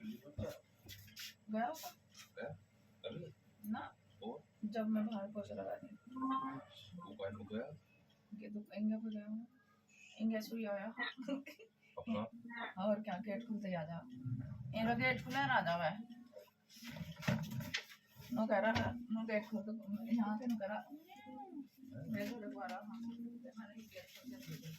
गया होगा ना, जब मैं बाहर पोछा लगा दी ये तो इंगे पे गया हूँ, इंगे सुई आया और क्या गेट खुलते आ जा, इनका गेट खुला ना जावे नो कह रहा है नो गेट खोल दो यहाँ से नो कह रहा मेरे को दोबारा हाँ मैंने गेट खोल दिया।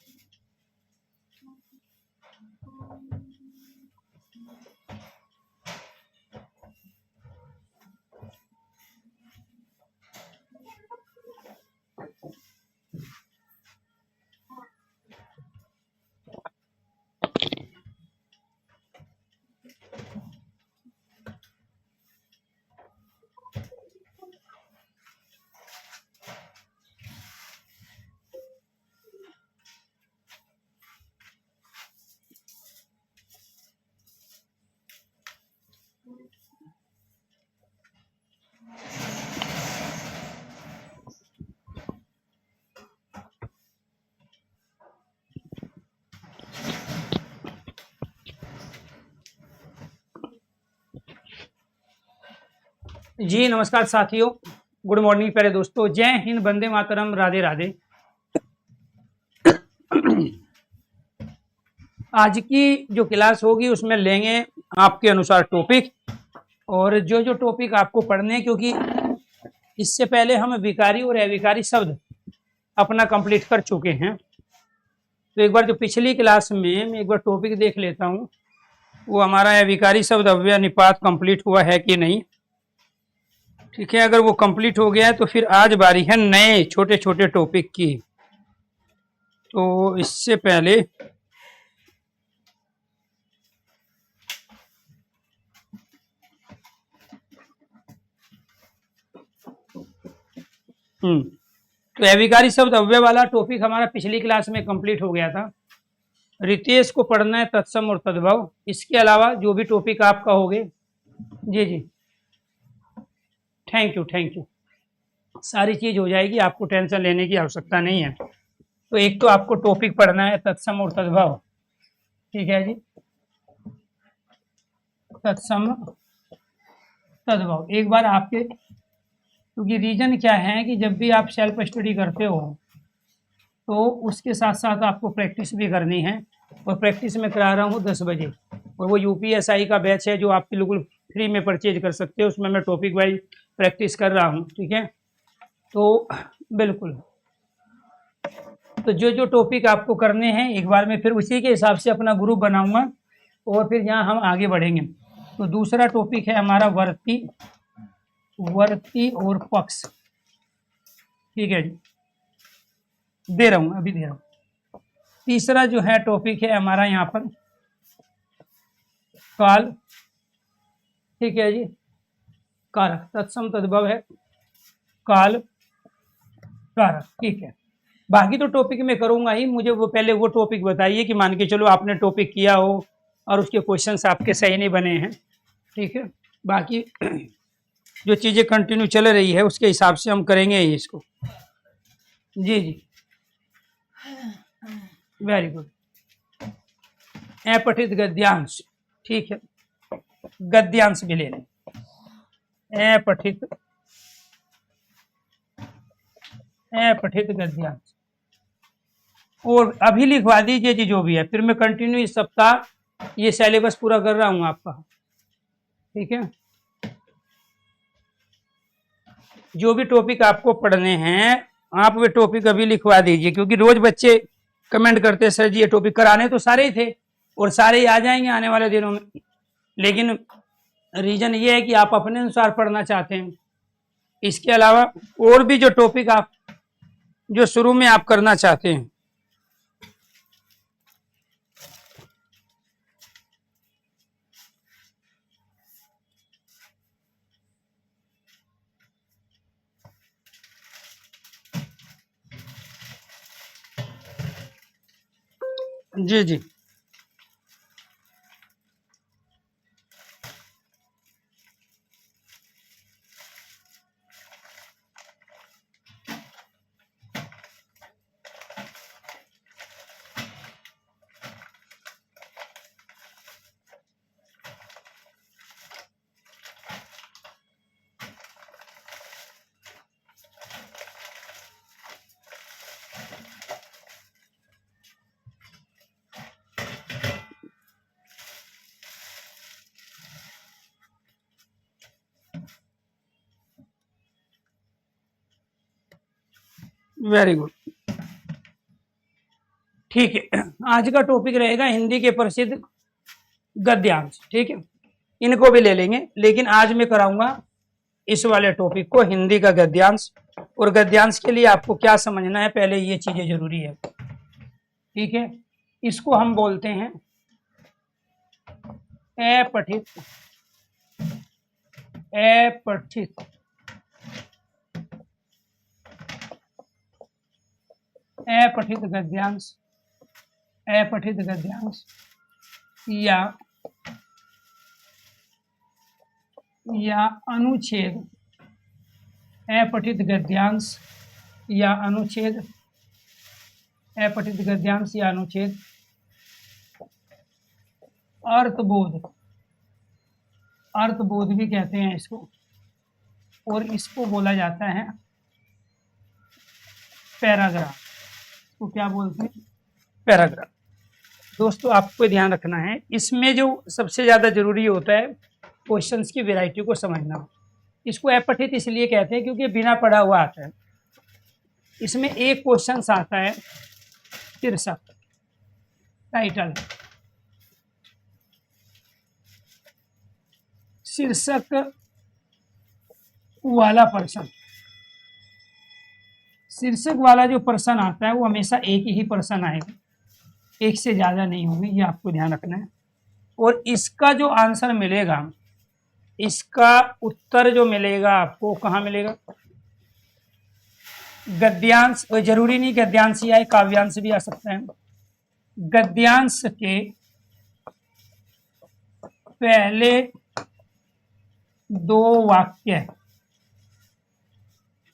जी नमस्कार साथियों, गुड मॉर्निंग प्यारे दोस्तों, जय हिंद, वंदे मातरम, राधे राधे। आज की जो क्लास होगी उसमें लेंगे आपके अनुसार टॉपिक, और जो जो टॉपिक आपको पढ़ने हैं, क्योंकि इससे पहले हम विकारी और अविकारी शब्द अपना कंप्लीट कर चुके हैं। तो एक बार जो पिछली क्लास में मैं एक बार टॉपिक देख लेता हूँ, वो हमारा अविकारी शब्द अव्यय निपात कंप्लीट हुआ है कि नहीं। ठीक है, अगर वो कंप्लीट हो गया है तो फिर आज बारी है नए छोटे छोटे टॉपिक की। तो इससे पहले तो अविकारी शब्द अव्यय वाला टॉपिक हमारा पिछली क्लास में कंप्लीट हो गया था। रितेश को पढ़ना है तत्सम और तद्भव। इसके अलावा जो भी टॉपिक आपका होगे, जी जी थैंक यू, सारी चीज हो जाएगी, आपको टेंशन लेने की आवश्यकता नहीं है। तो एक तो आपको टॉपिक पढ़ना है तत्सम और तद्भव, ठीक है जी, तत्सम तद्भव। एक बार आपके, क्योंकि रीजन क्या है कि जब भी आप सेल्फ स्टडी करते हो तो उसके साथ साथ आपको प्रैक्टिस भी करनी है, और प्रैक्टिस में करा रहा हूँ 10 बजे, और वो यूपीएसआई का बैच है जो आप बिल्कुल फ्री में परचेज कर सकते हो। उसमें मैं टॉपिक वाइज प्रैक्टिस कर रहा हूँ, ठीक है। तो बिल्कुल, तो जो जो टॉपिक आपको करने हैं एक बार मैं फिर उसी के हिसाब से अपना ग्रुप बनाऊंगा, और फिर यहाँ हम आगे बढ़ेंगे। तो दूसरा टॉपिक है हमारा वर्ती और पक्ष, ठीक है जी, दे रहा हूँ, अभी दे रहा हूँ। तीसरा जो है टॉपिक है हमारा यहाँ पर काल, ठीक है जी, कारक, तत्सम तद्भव है काल कारक, ठीक है। बाकी तो टॉपिक मैं करूंगा ही, मुझे वो पहले वो टॉपिक बताइए कि मान के चलो आपने टॉपिक किया हो और उसके क्वेश्चंस आपके सही नहीं बने हैं, ठीक है। बाकी जो चीजें कंटिन्यू चल रही है उसके हिसाब से हम करेंगे ही इसको। जी जी वेरी गुड। अपठित गद्यांश, ठीक है, गद्यांश भी ले लें। अपठित गद्यांश, और अभी लिखवा दीजिए जी जो भी है, फिर मैं कंटिन्यू इस सप्ताह ये सिलेबस पूरा कर रहा हूं आपका, ठीक है। जो भी टॉपिक आपको पढ़ने हैं आप वे टॉपिक अभी लिखवा दीजिए, क्योंकि रोज बच्चे कमेंट करते हैं सर जी ये टॉपिक कराने तो सारे ही थे और सारे ही आ जाएंगे आने वाले दिनों में, लेकिन रीजन ये है कि आप अपने अनुसार पढ़ना चाहते हैं। इसके अलावा और भी जो टॉपिक आप जो शुरू में आप करना चाहते हैं, जी जी वेरी गुड। ठीक है, आज का टॉपिक रहेगा हिंदी के प्रसिद्ध गद्यांश। ठीक है, इनको भी ले लेंगे, लेकिन आज मैं कराऊंगा इस वाले टॉपिक को, हिंदी का गद्यांश। और गद्यांश के लिए आपको क्या समझना है, पहले ये चीजें जरूरी है। ठीक है, इसको हम बोलते हैं अपठित गद्यांश, अपठित गद्यांश या अनुच्छेद, अपठित गद्यांश या अनुच्छेद, अपठित गद्यांश या अनुच्छेद। अर्थबोध, अर्थबोध भी कहते हैं इसको, और इसको बोला जाता है पैराग्राफ। तो क्या बोलते हैं, पैराग्राफ। दोस्तों आपको ध्यान रखना है, इसमें जो सबसे ज्यादा जरूरी होता है क्वेश्चंस की वैरायटी को समझना। इसको अपठित इसलिए कहते हैं क्योंकि बिना पढ़ा हुआ आता है। इसमें एक क्वेश्चन आता है शीर्षक, टाइटल, शीर्षक वाला पर्सन। शीर्षक वाला जो पर्सन आता है वो हमेशा एक ही पर्सन आएगा, एक से ज्यादा नहीं होगी, ये आपको ध्यान रखना है। और इसका जो आंसर मिलेगा, इसका उत्तर जो मिलेगा आपको कहाँ मिलेगा, गद्यांश। और जरूरी नहीं गद्यांश ही आए, काव्यांश भी आ सकता है। गद्यांश के पहले दो वाक्य,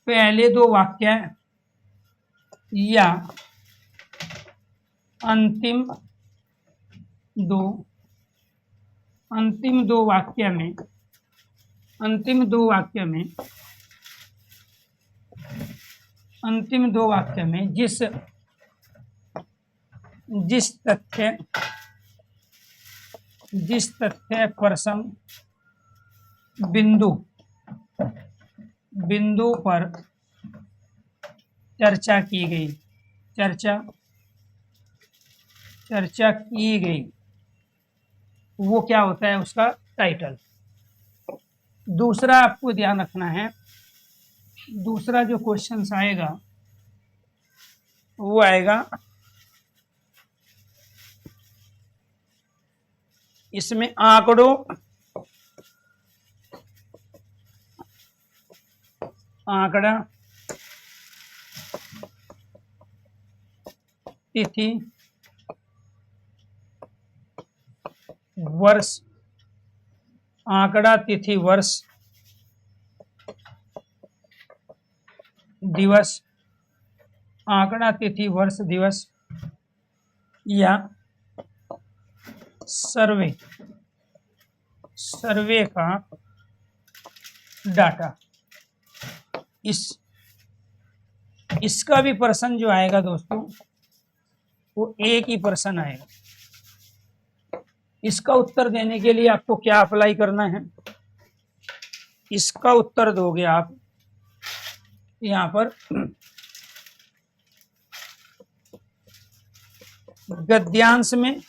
पहले दो वाक्य या अंतिम दो वाक्य में, अंतिम दो वाक्य में जिस तथ्य प्रसंग बिंदु पर चर्चा की गई, वो क्या होता है, उसका टाइटल। दूसरा आपको ध्यान रखना है, दूसरा जो क्वेश्चन आएगा वो आएगा, इसमें आंकड़ा, तिथि, वर्ष, आंकड़ा, तिथि, वर्ष, दिवस, आंकड़ा, तिथि, वर्ष, दिवस, या सर्वे का डाटा। इसका भी पर्सन जो आएगा दोस्तों वो एक ही पर्सन आएगा। इसका उत्तर देने के लिए आपको क्या अप्लाई करना है, इसका उत्तर दोगे आप यहाँ पर गद्यांश में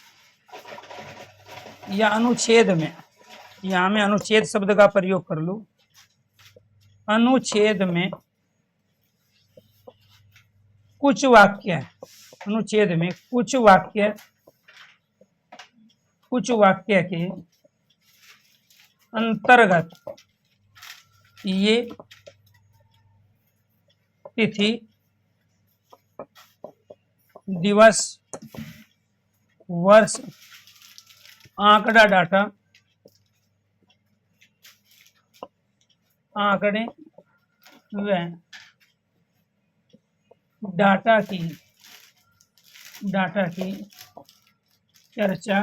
या अनुच्छेद में, यहाँ मैं अनुच्छेद शब्द का प्रयोग कर लूं, अनुच्छेद में कुछ वाक्य, अनुच्छेद में कुछ वाक्य के अंतर्गत ये तिथि, दिवस, वर्ष, आंकड़ा, डाटा, आंकड़े व डाटा की चर्चा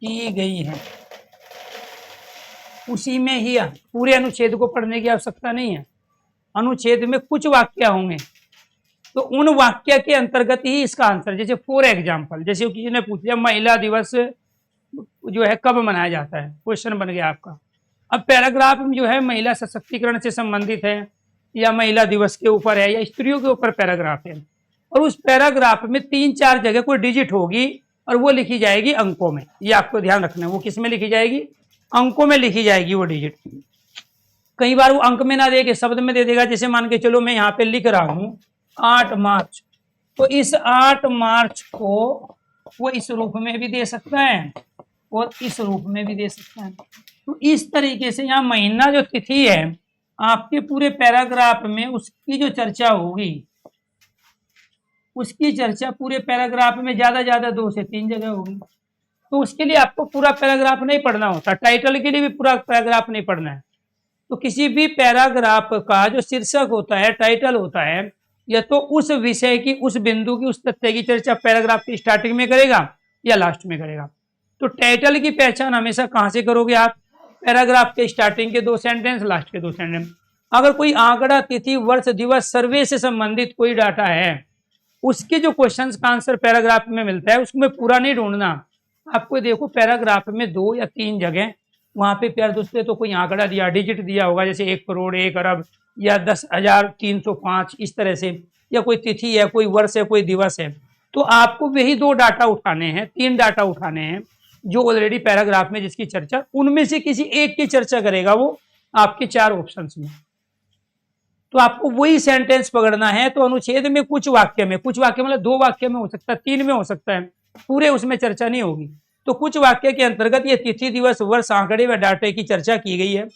की गई है। उसी में ही पूरे अनुच्छेद को पढ़ने की आवश्यकता नहीं है। अनुच्छेद में कुछ वाक्य होंगे तो उन वाक्य के अंतर्गत ही इसका आंसर। जैसे फॉर एग्जाम्पल, जैसे किसी ने पूछ लिया महिला दिवस जो है कब मनाया जाता है, क्वेश्चन बन गया आपका। अब पैराग्राफ में जो है महिला सशक्तिकरण से संबंधित है, या महिला दिवस के ऊपर है या स्त्रियों के ऊपर पैराग्राफ है, और उस पैराग्राफ में 3-4 जगह कोई डिजिट होगी और वो लिखी जाएगी अंकों में। ये आपको ध्यान रखना है, वो किस में लिखी जाएगी? अंकों में लिखी जाएगी वो डिजिट। कई बार वो अंक में ना दे के शब्द में दे देगा। जैसे मान के चलो मैं यहाँ पे लिख रहा हूँ 8 मार्च, तो इस 8 मार्च को वो इस रूप में भी दे सकता है और इस रूप में भी दे सकता है। तो इस तरीके से यहाँ महीना जो तिथि है आपके पूरे पैराग्राफ में उसकी जो चर्चा होगी, उसकी चर्चा पूरे पैराग्राफ में ज्यादा 2 से 3 जगह होगी। तो उसके लिए आपको पूरा पैराग्राफ नहीं पढ़ना होता, टाइटल के लिए भी पूरा पैराग्राफ नहीं पढ़ना है। तो किसी भी पैराग्राफ का जो शीर्षक होता है, टाइटल होता है, या तो उस विषय की, उस बिंदु की, उस तथ्य की चर्चा पैराग्राफ की स्टार्टिंग में करेगा या लास्ट में करेगा। तो टाइटल की पहचान हमेशा कहां से करोगे आप? पैराग्राफ के स्टार्टिंग के 2 सेंटेंस, लास्ट के 2 सेंटेंस। अगर कोई आंकड़ा, तिथि, वर्ष, दिवस, सर्वे से संबंधित कोई डाटा है, उसके जो क्वेश्चंस का आंसर पैराग्राफ में मिलता है, उसमें पूरा नहीं ढूंढना आपको। देखो पैराग्राफ में 2 या 3 जगह वहां पे प्यार दोस्तों तो कोई आंकड़ा दिया, डिजिट दिया होगा, जैसे 1 करोड़, 1 अरब या 10,305 इस तरह से, या कोई तिथि है, कोई वर्ष है, कोई दिवस है। तो आपको वही 2 डाटा उठाने हैं, 3 डाटा उठाने हैं जो ऑलरेडी पैराग्राफ में जिसकी चर्चा, उनमें से किसी एक की चर्चा करेगा वो आपके 4 ऑप्शंस में। तो आपको वही सेंटेंस पकड़ना है। तो अनुच्छेद में कुछ वाक्य में, कुछ वाक्य मतलब 2 वाक्य में हो सकता है, 3 में हो सकता है, पूरे उसमें चर्चा नहीं होगी। तो कुछ वाक्य के अंतर्गत ये तिथि, दिवस, वर्ष, आंकड़े व डाटे की चर्चा की गई है,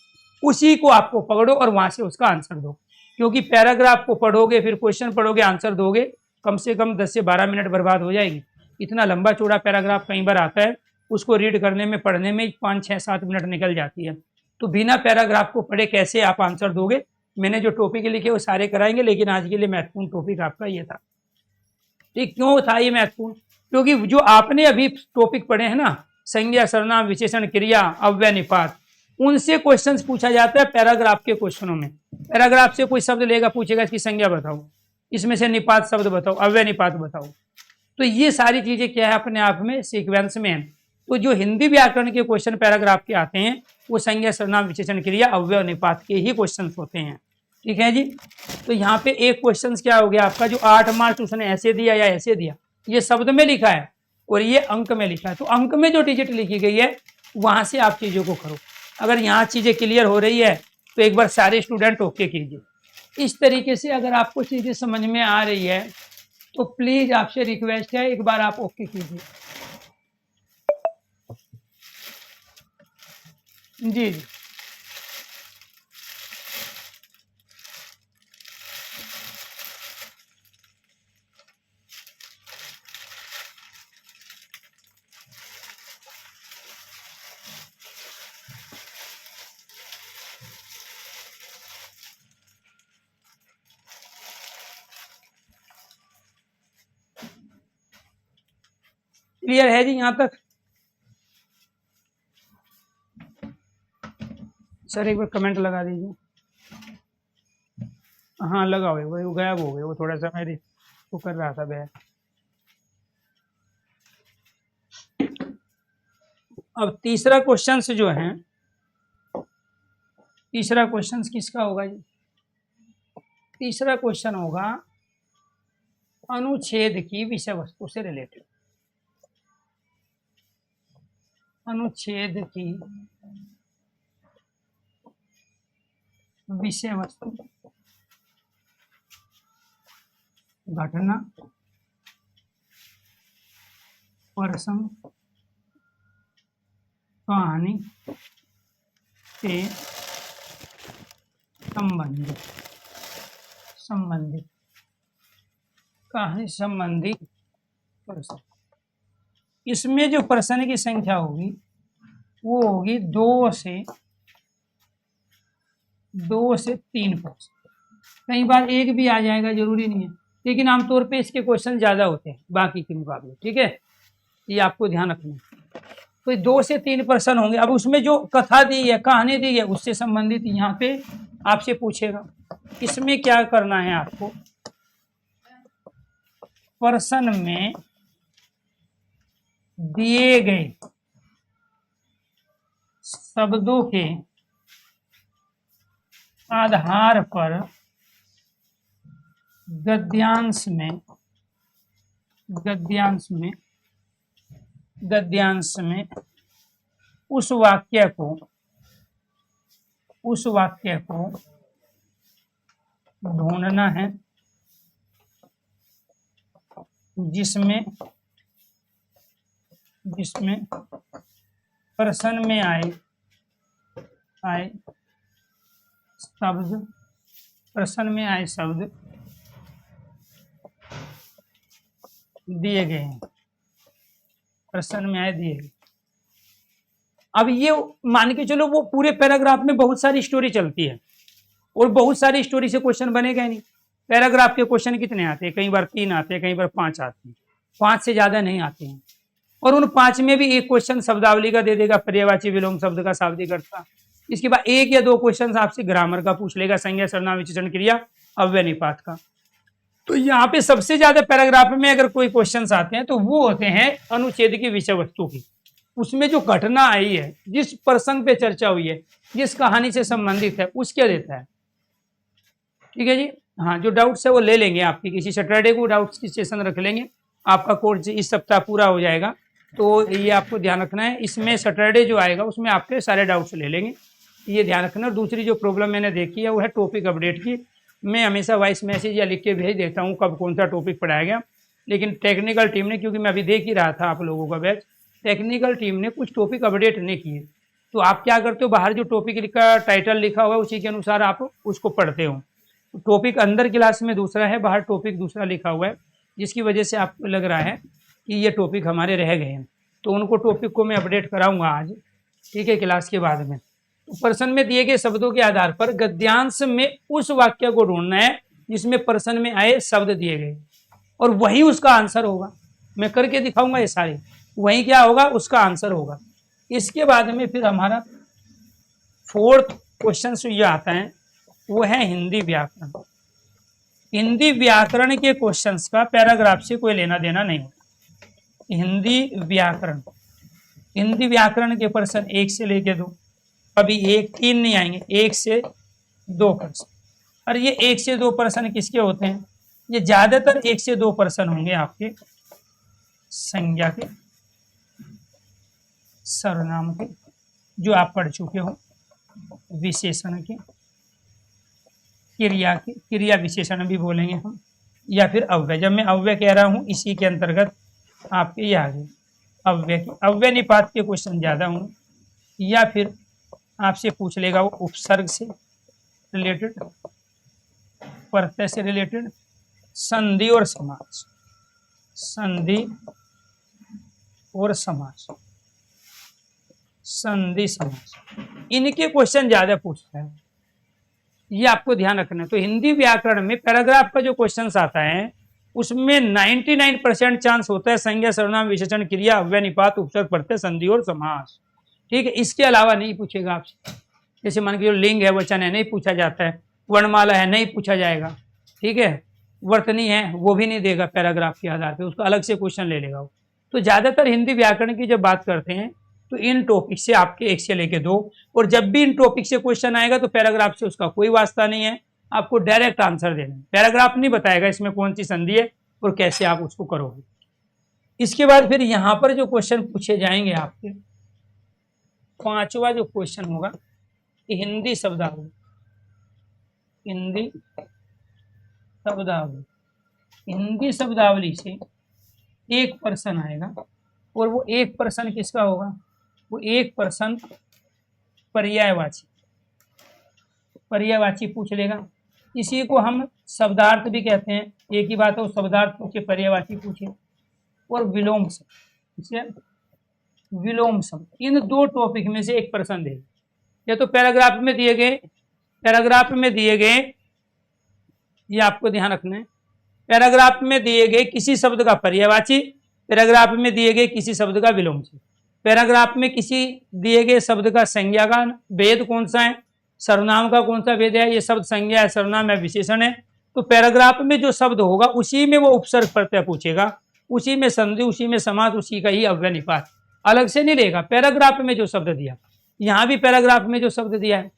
उसी को आपको पकड़ो और वहां से उसका आंसर दो। क्योंकि पैराग्राफ को पढ़ोगे, फिर क्वेश्चन पढ़ोगे, आंसर दोगे, कम से कम 10 से 12 मिनट बर्बाद हो जाएगी। इतना लंबा चौड़ा पैराग्राफ कई बार आता है, उसको रीड करने में, पढ़ने में 5, 6, 7 मिनट निकल जाती है। तो बिना पैराग्राफ को पढ़े कैसे आप आंसर दोगे? मैंने जो टॉपिक लिखे वो सारे कराएंगे, लेकिन आज के लिए महत्वपूर्ण टॉपिक आपका ये था। ठीक, क्यों था ये महत्वपूर्ण? क्योंकि जो आपने अभी टॉपिक पढ़े हैं ना, संज्ञा, सर्वनाम, विशेषण, क्रिया, अव्यय, निपात, उनसे क्वेश्चंस पूछा जाता है पैराग्राफ के क्वेश्चनों में। पैराग्राफ से कोई शब्द लेगा, पूछेगा इसकी संज्ञा बताओ, इसमें से निपात शब्द बताओ, अव्यय निपात बताओ। तो ये सारी चीजें क्या है, अपने आप में सीक्वेंस में है। तो जो हिंदी व्याकरण के क्वेश्चन पैराग्राफ के आते हैं वो संज्ञा, सर्वनाम, विशेषण, क्रिया, अव्यय, निपात के ही क्वेश्चन होते हैं। ठीक है जी। तो यहाँ पे एक क्वेश्चन क्या हो गया आपका, जो 8 मार्च उसने ऐसे दिया या ऐसे दिया, ये शब्द में लिखा है और ये अंक में लिखा है। तो अंक में जो डिजिट लिखी गई है वहां से आप चीजों को करो। अगर यहाँ चीजें क्लियर हो रही है तो एक बार सारे स्टूडेंट ओके कीजिए। इस तरीके से अगर आपको चीजें समझ में आ रही है तो प्लीज आपसे रिक्वेस्ट है, एक बार आप ओके कीजिए। जी जी, क्लियर है जी यहाँ तक? सर एक बार कमेंट लगा दीजिए। हाँ लगाओ, वो गायब हो गए, वो थोड़ा सा मेरी वो कर रहा था बैग। अब तीसरा क्वेश्चन जो है, तीसरा क्वेश्चन किसका होगा जी? तीसरा क्वेश्चन होगा अनुच्छेद की विषय वस्तु से रिलेटेड। अनुच्छेद की विषय वस्तु, घटना, प्रसंग, कहानी से संबंधित कहानी संबंधित प्रश्न। इसमें जो प्रश्न की संख्या होगी वो होगी 2 से 3 प्रश्न। कई बार एक भी आ जाएगा, जरूरी नहीं है, लेकिन आमतौर पे इसके क्वेश्चन ज्यादा होते हैं बाकी के मुकाबले। ठीक है, ये आपको ध्यान रखना है। तो 2 से 3 प्रश्न होंगे। अब उसमें जो कथा दी है, कहानी दी है, उससे संबंधित यहाँ पे आपसे पूछेगा। इसमें क्या करना है आपको, प्रश्न में दिए गए शब्दों के आधार पर गद्यांश में उस वाक्य को ढूंढना है जिसमें प्रश्न में आए शब्द दिए गए हैं, प्रश्न में आए दिए गए। अब ये मान के चलो वो पूरे पैराग्राफ में बहुत सारी स्टोरी चलती है और बहुत सारी स्टोरी से क्वेश्चन बनेगा नहीं। पैराग्राफ के क्वेश्चन कितने आते हैं? कई बार 3 आते हैं, कई बार 5 आते हैं, 5 से ज्यादा नहीं आते हैं। और उन 5 में भी एक क्वेश्चन शब्दावली का दे देगा, पर्यायवाची विलोम शब्द का, शाब्दिक अर्थ का। इसके बाद 1 या 2 क्वेश्चन आपसे ग्रामर का पूछ लेगा, संज्ञा सर्वनाम विशेषण क्रिया अव्यय निपात का। तो यहाँ पे सबसे ज्यादा पैराग्राफ में अगर कोई क्वेश्चन आते हैं तो वो होते हैं अनुच्छेद की विषय वस्तु की। उसमें जो घटना आई है, जिस प्रसंग पे चर्चा हुई है, जिस कहानी से संबंधित है, उसके देता है। ठीक है जी। हाँ, जो डाउट्स है वो ले लेंगे आपकी, किसी सैटरडे को डाउट्स की सेशन रख लेंगे। आपका कोर्स इस सप्ताह पूरा हो जाएगा, तो ये आपको ध्यान रखना है। इसमें सैटरडे जो आएगा उसमें आपके सारे डाउट्स ले लेंगे, ये ध्यान रखना। और दूसरी जो प्रॉब्लम मैंने देखी है वो है टॉपिक अपडेट की। मैं हमेशा वॉइस मैसेज या लिख के भेज देता हूँ कब कौन सा टॉपिक पढ़ाया गया, लेकिन टेक्निकल टीम ने, क्योंकि मैं अभी देख ही रहा था आप लोगों का बैच, टेक्निकल टीम ने कुछ टॉपिक अपडेट नहीं किए। तो आप क्या करते हो, बाहर जो टॉपिक का टाइटल लिखा हुआ है उसी के अनुसार आप उसको पढ़ते हो। टॉपिक अंदर क्लास में दूसरा है, बाहर टॉपिक दूसरा लिखा हुआ है, जिसकी वजह से आपको लग रहा है कि ये टॉपिक हमारे रह गए हैं। तो उनको टॉपिक को मैं अपडेट कराऊंगा आज, ठीक है, क्लास के बाद में। तो प्रश्न में दिए गए शब्दों के आधार पर गद्यांश में उस वाक्य को ढूंढना है जिसमें प्रश्न में आए शब्द दिए गए, और वही उसका आंसर होगा। मैं करके दिखाऊंगा ये सारे, वही क्या होगा, उसका आंसर होगा। इसके बाद में फिर हमारा 4th क्वेश्चन ये आता है, वो है हिंदी व्याकरण। हिंदी व्याकरण के क्वेश्चंस का पैराग्राफ से कोई लेना देना नहीं होता। हिंदी व्याकरण के प्रश्न 1 से लेके 2, अभी 1 3 नहीं आएंगे, 1 से 2 प्रश्न। और ये 1 से 2 प्रश्न किसके होते हैं? ये ज्यादातर 1 से 2 प्रश्न होंगे आपके संज्ञा के, सर्वनाम के जो आप पढ़ चुके हो, विशेषण के, क्रिया के, क्रिया विशेषण भी बोलेंगे हम, या फिर अव्यय। जब मैं अव्यय कह रहा हूँ इसी के अंतर्गत आपके ये आ गए अव्यय के, अव्यय निपात के क्वेश्चन ज्यादा होंगे, या फिर आपसे पूछ लेगा वो उपसर्ग से रिलेटेड, प्रत्यय से रिलेटेड, संधि और समास, संधि और समास, संधि समास, इनके क्वेश्चन ज्यादा पूछता है, ये आपको ध्यान रखना है। तो हिंदी व्याकरण में पैराग्राफ का जो क्वेश्चन आता है उसमें 99% चांस होता है संज्ञा सर्वनाम विशेषण क्रिया अव्यय निपात उपसर्ग प्रत्यय संधि और समास। ठीक है, इसके अलावा नहीं पूछेगा आपसे। जैसे मान के जो लिंग है, वचन है, नहीं पूछा जाता है, वर्णमाला है, नहीं पूछा जाएगा। ठीक है, वर्तनी है, वो भी नहीं देगा पैराग्राफ के आधार पर, उसका अलग से क्वेश्चन ले लेगा वो। तो ज्यादातर हिंदी व्याकरण की जब बात करते हैं तो इन टॉपिक से आपके 1 से लेके 2, और जब भी इन टॉपिक से क्वेश्चन आएगा तो पैराग्राफ से उसका कोई वास्ता नहीं है, आपको डायरेक्ट आंसर देना है। पैराग्राफ नहीं बताएगा इसमें कौन सी संधि है और कैसे आप उसको करोगे। इसके बाद फिर यहाँ पर जो क्वेश्चन पूछे जाएंगे आपके, 5वां जो क्वेश्चन होगा हिंदी शब्दावली। हिंदी शब्दावली, हिंदी शब्दावली से एक प्रश्न आएगा, और वो एक प्रश्न किसका होगा? वो एक प्रश्न पर्यायवाची, पर्यायवाची पूछ लेगा। इसी को हम शब्दार्थ भी कहते हैं, एक ही बात है, वो शब्दार्थ पूछे, पर्यायवाची पूछे, और विलोम शब्द, इसे विलोम शब्द। इन 2 टॉपिक में से एक प्रश्न देगा। या तो पैराग्राफ में दिए गए, पैराग्राफ में दिए गए, ये आपको ध्यान रखना है, पैराग्राफ में दिए गए किसी शब्द का पर्यायवाची, पैराग्राफ में दिए गए किसी शब्द का विलोम शब्द। पैराग्राफ में किसी दिए गए शब्द का संज्ञा का भेद कौन सा है, सर्वनाम का कौन सा भेद है, ये शब्द संज्ञा है, सर्वनाम है, विशेषण है। तो पैराग्राफ में जो शब्द होगा उसी में वो उपसर्ग प्रत्यय पूछेगा, उसी में संधि, उसी में समास, उसी का ही अव्यय निपात, अलग से नहीं लेगा। पैराग्राफ में जो शब्द दिया, यहाँ भी पैराग्राफ में जो शब्द दिया है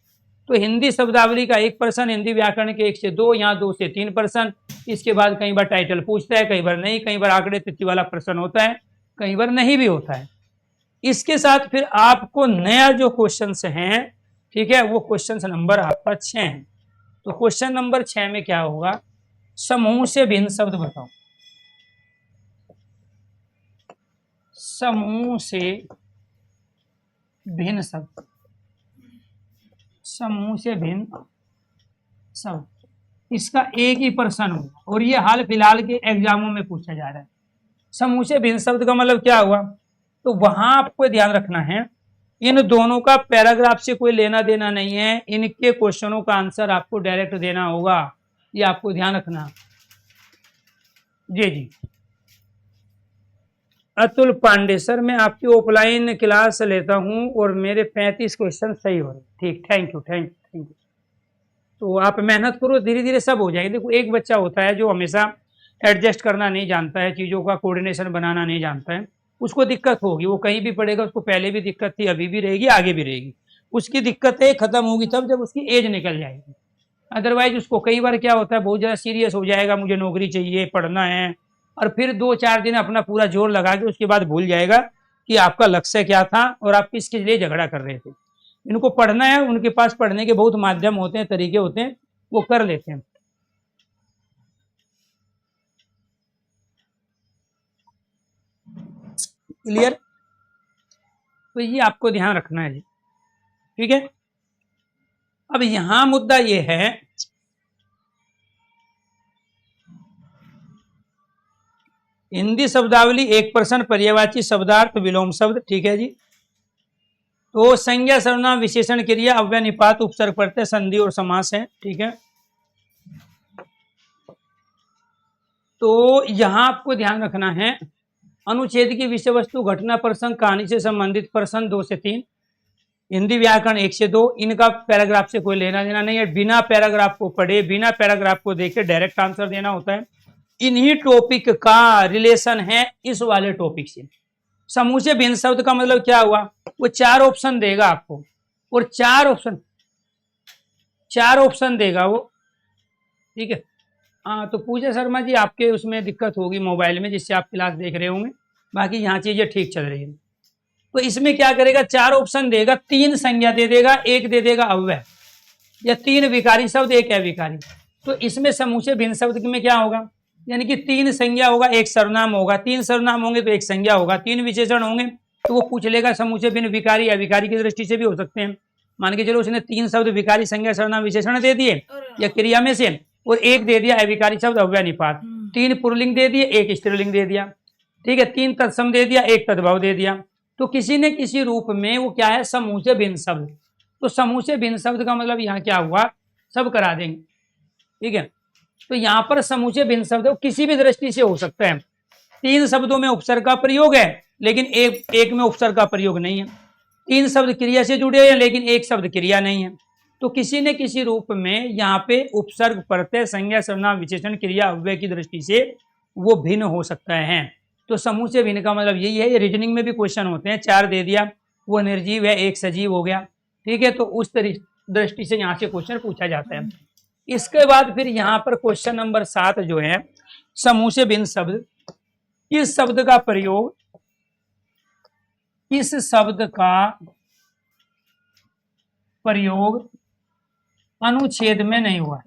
तो हिंदी शब्दावली का 1%, हिंदी व्याकरण के 1 से 2, यहाँ 2 से 3%। इसके बाद कई बार टाइटल पूछता है, कई बार नहीं, कई बार आंकड़े तिथि वाला प्रश्न होता है, कई बार नहीं भी होता है। इसके साथ फिर आपको नया जो क्वेश्चन हैं, ठीक है, वो क्वेश्चन नंबर आपका 6 है। तो क्वेश्चन नंबर 6 में क्या होगा, समूह से भिन्न शब्द बताओ। समूह से भिन्न शब्द, समूह से भिन्न शब्द, इसका एक ही प्रश्न होगा और ये हाल फिलहाल के एग्जामों में पूछा जा रहा है। समूह से भिन्न शब्द का मतलब क्या हुआ, तो वहां आपको ध्यान रखना है, इन दोनों का पैराग्राफ से कोई लेना देना नहीं है, इनके क्वेश्चनों का आंसर आपको डायरेक्ट देना होगा, ये आपको ध्यान रखना। जी। अतुल पांडे सर, मैं आपकी ऑफलाइन क्लास लेता हूं और मेरे 35 क्वेश्चन सही हो रहे। ठीक, थैंक यू। तो आप मेहनत करो, धीरे धीरे सब हो जाएगी। देखो, एक बच्चा होता है जो हमेशा एडजस्ट करना नहीं जानता है, चीज़ों का कोऑर्डिनेशन बनाना नहीं जानता है, उसको दिक्कत होगी। वो कहीं भी पढ़ेगा, उसको पहले भी दिक्कत थी, अभी भी रहेगी, आगे भी रहेगी। उसकी दिक्कतें खत्म होगी तब जब उसकी एज निकल जाएगी। अदरवाइज उसको कई बार क्या होता है, बहुत ज़्यादा सीरियस हो जाएगा, मुझे नौकरी चाहिए, पढ़ना है, और फिर 2-4 दिन अपना पूरा जोर लगा के उसके बाद भूल जाएगा कि आपका लक्ष्य क्या था और आप किसके लिए झगड़ा कर रहे थे। इनको पढ़ना है, उनके पास पढ़ने के बहुत माध्यम होते हैं, तरीके होते हैं, वो कर लेते हैं। क्लियर? तो ये आपको ध्यान रखना है जी, ठीक है। अब यहां मुद्दा ये है, हिंदी शब्दावली 1%, पर्यायवाची शब्दार्थ, विलोम शब्द, ठीक है जी। तो संज्ञा, सर्वनाम, विशेषण, क्रिया, अव्यय, निपात, उपसर्ग, प्रत्यय, संधि और समास है, ठीक है। तो यहां आपको ध्यान रखना है, अनुच्छेद की विषय वस्तु, घटना, प्रसंग, कहानी से संबंधित प्रश्न 2 से 3, हिंदी व्याकरण 1 से 2, इनका पैराग्राफ से कोई लेना देना नहीं है। बिना पैराग्राफ को पढ़े, बिना पैराग्राफ को देखे डायरेक्ट आंसर देना होता है। इन्हीं टॉपिक का रिलेशन है इस वाले टॉपिक से। समूह से भिन्न शब्द का मतलब क्या हुआ, वो 4 ऑप्शन देगा आपको, और 4 ऑप्शन देगा वो, ठीक है। हाँ, तो पूजा शर्मा जी, आपके उसमें दिक्कत होगी मोबाइल में, जिससे आप क्लास देख रहे होंगे, बाकी यहाँ चीजें ठीक चल रही है। तो इसमें क्या करेगा, 4 ऑप्शन देगा, 3 संज्ञा दे देगा, 1 दे देगा अव्यय, या 3 विकारी शब्द, 1 अविकारी। तो इसमें समूह से भिन्न शब्द में क्या होगा, यानी कि 3 संज्ञा होगा, 1 सर्वनाम होगा, 3 सर्वनाम होंगे तो 1 संज्ञा होगा, 3 विशेषण होंगे तो वो पूछ लेगा समूह से भिन्न विकारी अविकारी की दृष्टि से भी हो सकते हैं। मान के चलो उसने 3 शब्द विकारी, संज्ञा, सर्वनाम, विशेषण दे दिए या क्रिया में से, और 1 दे दिया अविकारी शब्द, अव्यय, निपात। 3 पुल्लिंग दे दिए, 1 स्त्रीलिंग दे दिया, ठीक है। 3 तत्सम दे दिया, 1 तद्भव दे दिया। तो किसी न किसी रूप में वो क्या है, समूह से भिन्न शब्द। तो समूह से भिन्न शब्द का मतलब यहाँ क्या हुआ, सब करा देंगे, ठीक है। तो यहाँ पर समूह से भिन्न शब्द किसी भी दृष्टि से हो सकता है। 3 शब्दों में उपसर्ग का प्रयोग है, लेकिन एक में उपसर्ग का प्रयोग नहीं है। 3 शब्द क्रिया से जुड़े हैं, लेकिन 1 शब्द क्रिया नहीं है। तो किसी न किसी रूप में यहाँ पे उपसर्ग, प्रत्यय, संज्ञा, सर्वनाम, विशेषण, क्रिया, अव्यय की दृष्टि से वो भिन्न हो सकता है। तो समूह से भिन्न का मतलब यही है। ये रीजनिंग में भी क्वेश्चन होते हैं, 4 दे दिया, वो निर्जीव है, 1 सजीव हो गया, ठीक है। तो उस दृष्टि से यहाँ से क्वेश्चन पूछा जाता है। इसके बाद फिर यहाँ पर क्वेश्चन नंबर 7 जो है, समूह से भिन्न शब्द, इस शब्द का प्रयोग, इस शब्द का प्रयोग अनुच्छेद में नहीं हुआ,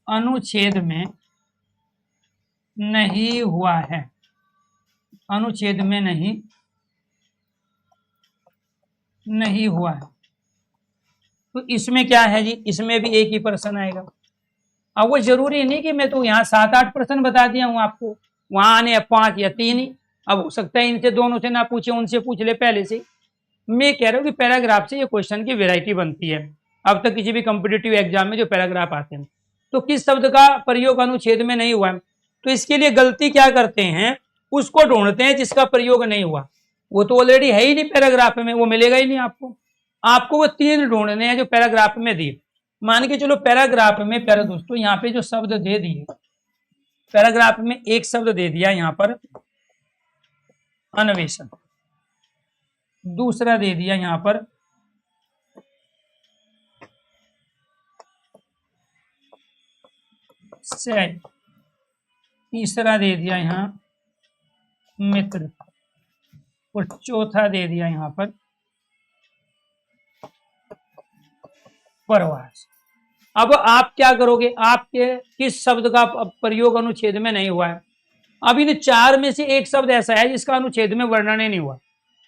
अनुच्छेद में नहीं हुआ है, अनुच्छेद में नहीं हुआ है। तो इसमें क्या है जी, इसमें भी एक ही प्रश्न आएगा। अब वो जरूरी नहीं कि मैं तो यहाँ 7-8 प्रश्न बता दिया हूँ आपको, वहां आने 5 या 3 ही। अब हो सकता है इनसे दोनों से ना पूछे, उनसे पूछ ले पहले से। मैं कह रहा हूँ कि पैराग्राफ से ये क्वेश्चन की वैरायटी बनती है। अब तक किसी भी कॉम्पिटिटिव एग्जाम में जो पैराग्राफ आते हैं, तो किस शब्द का प्रयोग अनुच्छेद में नहीं हुआ है, तो इसके लिए गलती क्या करते हैं, उसको ढूंढते हैं जिसका प्रयोग नहीं हुआ। वो तो ऑलरेडी है ही नहीं पैराग्राफ में, वो मिलेगा ही नहीं आपको। आपको वो 3 ढूंढने हैं जो पैराग्राफ में दिए। मान के चलो पैराग्राफ में, प्यारे दोस्तों, यहाँ पे जो शब्द दे दिए, पैराग्राफ में एक शब्द दे दिया यहाँ पर अन्वेषण, दूसरा दे दिया यहाँ पर से, तीसरा दे दिया यहाँ मित्र, और चौथा दे दिया यहाँ पर परवास। अब आप क्या करोगे, आपके किस शब्द का प्रयोग अनुच्छेद में नहीं हुआ है? अब इन चार में से एक शब्द ऐसा है जिसका अनुच्छेद में वर्णन ही नहीं हुआ,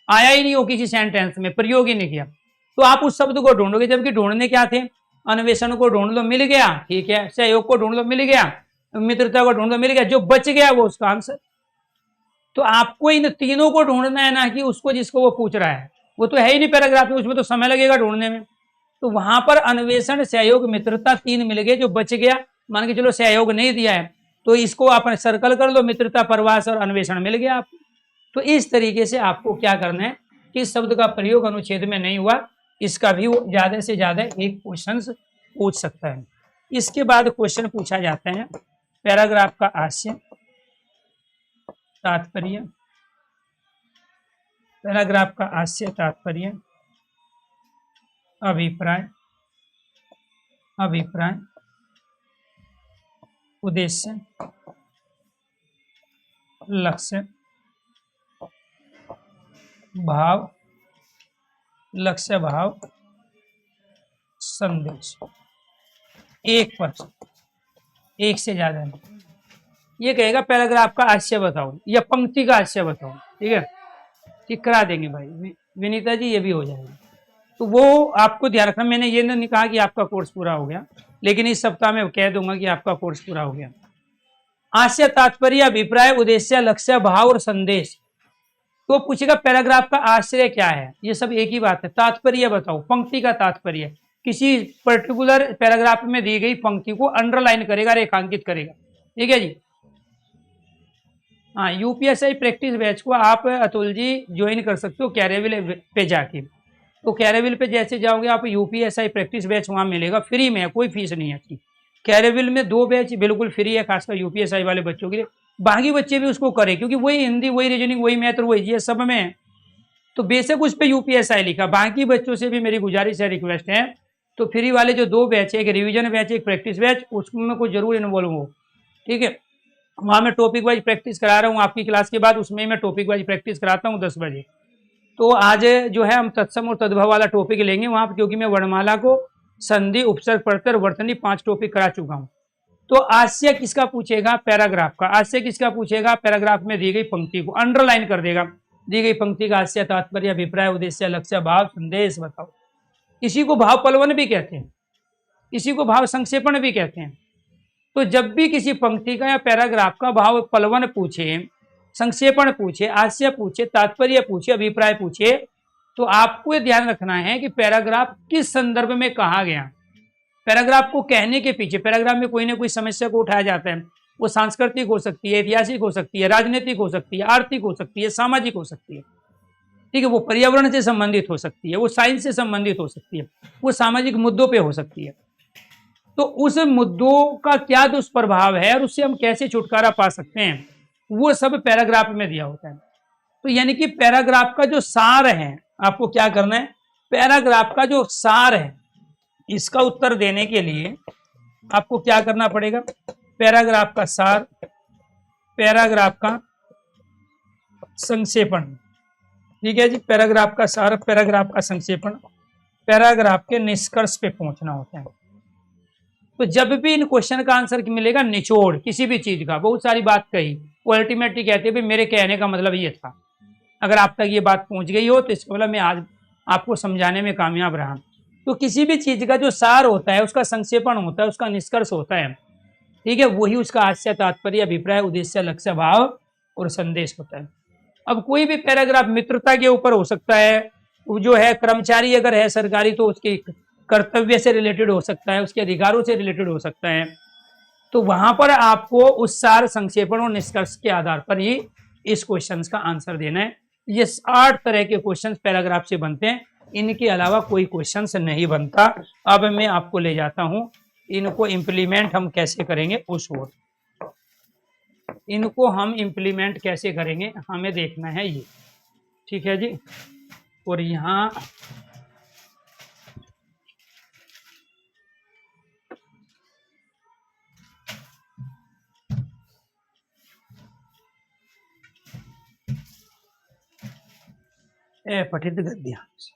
आया ही नहीं हो किसी सेंटेंस में, प्रयोग ही नहीं किया, तो आप उस शब्द को ढूंढोगे। जबकि ढूंढने क्या थे, अन्वेषण को ढूंढ लो मिल गया, ठीक है, सहयोग को ढूंढ लो मिल गया, मित्रता को ढूंढ लो मिल गया, जो बच गया वो उसका आंसर। तो आपको इन तीनों को ढूंढना है, ना कि उसको जिसको वो पूछ रहा है, वो तो है ही नहीं पैराग्राफ में, उसमें तो समय लगेगा ढूंढने में। तो वहां पर अन्वेषण, सहयोग, मित्रता तीन मिल गए, जो बच गया मान के चलो सहयोग नहीं दिया है तो इसको आप सर्कल कर लो, मित्रता, प्रवास और अन्वेषण मिल गया आपको। तो इस तरीके से आपको क्या करना है, किस शब्द का प्रयोग अनुच्छेद में नहीं हुआ, इसका भी वो ज्यादा से ज्यादा एक क्वेश्चन पूछ सकता है। इसके बाद क्वेश्चन पूछा जाता है पैराग्राफ का आशय, तात्पर्य, पैराग्राफ का आशय, तात्पर्य, अभिप्राय, अभिप्राय, उद्देश्य, लक्ष्य, भाव, लक्ष्य, भाव, संदेश। एक प्रश्न, एक से ज्यादा नहीं। ये कहेगा पैराग्राफ का आशय बताओ या पंक्ति का आशय बताओ, ठीक है, ठीक करा देंगे भाई विनीता जी, ये भी हो जाएगा। तो वो आपको ध्यान रखना, मैंने ये नहीं कहा कि आपका कोर्स पूरा हो गया, लेकिन इस सप्ताह में कह दूंगा कि आपका कोर्स पूरा हो गया। आशय, तात्पर्य, अभिप्राय, उद्देश्य, लक्ष्य, भाव और संदेश। तो पूछेगा पैराग्राफ का आशय क्या है, ये सब एक ही बात है। तात्पर्य बताओ, पंक्ति का तात्पर्य, किसी पर्टिकुलर पैराग्राफ में दी गई पंक्ति को अंडरलाइन करेगा, रेखांकित करेगा, ठीक है जी। हाँ, यूपीएसआई प्रैक्टिस बैच को आप अतुल जी ज्वाइन कर सकते हो कैरेविल पे जाके। तो कैरेविल पे जैसे जाओगे आप, यूपीएसआई प्रैक्टिस बैच वहां मिलेगा, फ्री में है, कोई फीस नहीं है। कैरेविल में 2 बैच बिल्कुल फ्री है, खासकर यूपीएसआई वाले बच्चों के लिए। बाकी बच्चे भी उसको करें, क्योंकि वही हिंदी, वही रीजनिंग, वही मैथ, वही ये सब में है। तो बेशक उस पर यूपीएसआई लिखा, बाकी बच्चों से भी मेरी गुजारिश है, रिक्वेस्ट है, तो फ्री वाले जो 2 बैच है, एक रिविजन बैच, एक प्रैक्टिस बैच, उसमें कुछ जरूर इन्वॉल्व हो, ठीक है। वहाँ मैं टॉपिक वाइज प्रैक्टिस करा रहा हूँ, आपकी क्लास के बाद उसमें मैं टॉपिक वाइज प्रैक्टिस कराता हूँ 10 बजे। तो आज जो है हम तत्सम और तद्भव वाला टॉपिक लेंगे वहाँ, क्योंकि मैं वर्णमाला को संधि, उपसर्ग, प्रत्यय, वर्तनी 5 टॉपिक करा चुका हूँ। तो आशय किसका पूछेगा, पैराग्राफ का। आशय किसका पूछेगा, पैराग्राफ में दी गई पंक्ति को अंडरलाइन कर देगा, दी गई पंक्ति का आशय, तात्पर्य, अभिप्राय, उद्देश्य, लक्ष्य, भाव, संदेश बताओ। इसी को भाव पलवन भी कहते हैं, इसी को भाव संक्षेपण भी कहते हैं। तो जब भी किसी पंक्ति का या पैराग्राफ का भाव पलवन पूछे, संक्षेपण पूछे, आशय पूछे, तात्पर्य पूछे, अभिप्राय पूछे, तो आपको ये ध्यान रखना है कि पैराग्राफ किस संदर्भ में कहा गया। पैराग्राफ को कहने के पीछे, पैराग्राफ में कोई ना कोई समस्या को उठाया जाता है, वो सांस्कृतिक हो सकती है, ऐतिहासिक हो सकती है, राजनीतिक हो सकती है, आर्थिक हो सकती है, सामाजिक हो सकती है, ठीक है, वो पर्यावरण से संबंधित हो सकती है, वो साइंस से संबंधित हो सकती है, वो सामाजिक मुद्दों पे हो सकती है। तो उस मुद्दों का क्या दुष्प्रभाव है और उससे हम कैसे छुटकारा पा सकते हैं, वो सब पैराग्राफ में दिया होता है। तो यानी कि पैराग्राफ का जो सार है, आपको क्या करना है, पैराग्राफ का जो सार है, इसका उत्तर देने के लिए आपको क्या करना पड़ेगा, पैराग्राफ का सार, पैराग्राफ का संक्षेपण, ठीक है जी, पैराग्राफ का सार, पैराग्राफ का संक्षेपण, पैराग्राफ के निष्कर्ष पे पहुंचना होता है। तो जब भी इन क्वेश्चन का आंसर मिलेगा, निचोड़ किसी भी चीज का, बहुत सारी बात कही, वो अल्टीमेटली कहते हैं मेरे कहने का मतलब ये था। अगर आप तक ये बात पहुंच गई हो तो इसका मतलब मैं आज आपको समझाने में कामयाब रहा। तो किसी भी चीज का जो सार होता है, उसका संक्षेपण होता है, उसका निष्कर्ष होता है, ठीक है, वही उसका आशय, तात्पर्य, अभिप्राय, उद्देश्य, लक्ष्य, भाव और संदेश होता है। अब कोई भी पैराग्राफ मित्रता के ऊपर हो सकता है, वो जो है कर्मचारी अगर है सरकारी तो उसके कर्तव्य से रिलेटेड हो सकता है, उसके अधिकारों से रिलेटेड हो सकता है। तो वहां पर आपको उस सार, संक्षेपण और निष्कर्ष के आधार पर ही इस क्वेश्चन का आंसर देना है। ये 8 तरह के क्वेश्चन पैराग्राफ से बनते हैं, इनके अलावा कोई क्वेश्चन नहीं बनता। अब मैं आपको ले जाता हूं, इनको इम्प्लीमेंट हम कैसे करेंगे उस ओर। इनको हम इम्प्लीमेंट कैसे करेंगे हमें देखना है ये, ठीक है जी। और यहाँ पठित गद्यांश।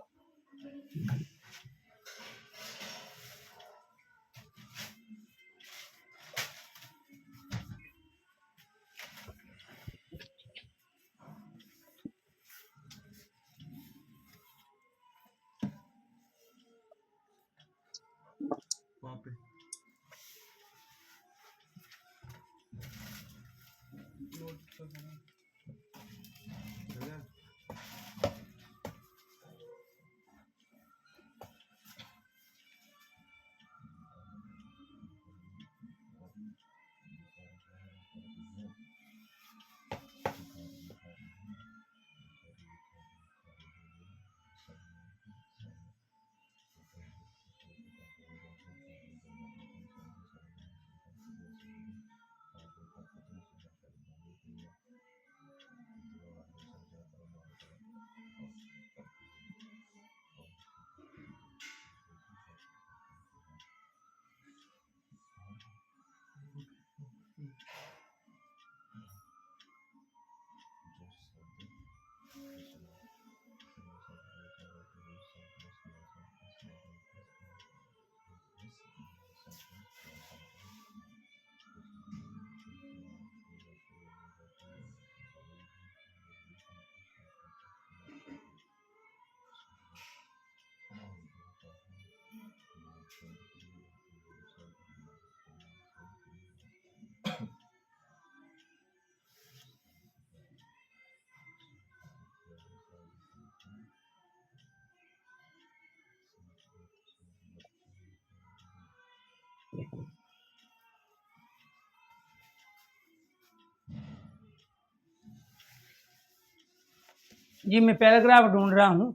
जी मैं पैराग्राफ ढूंढ रहा हूँ।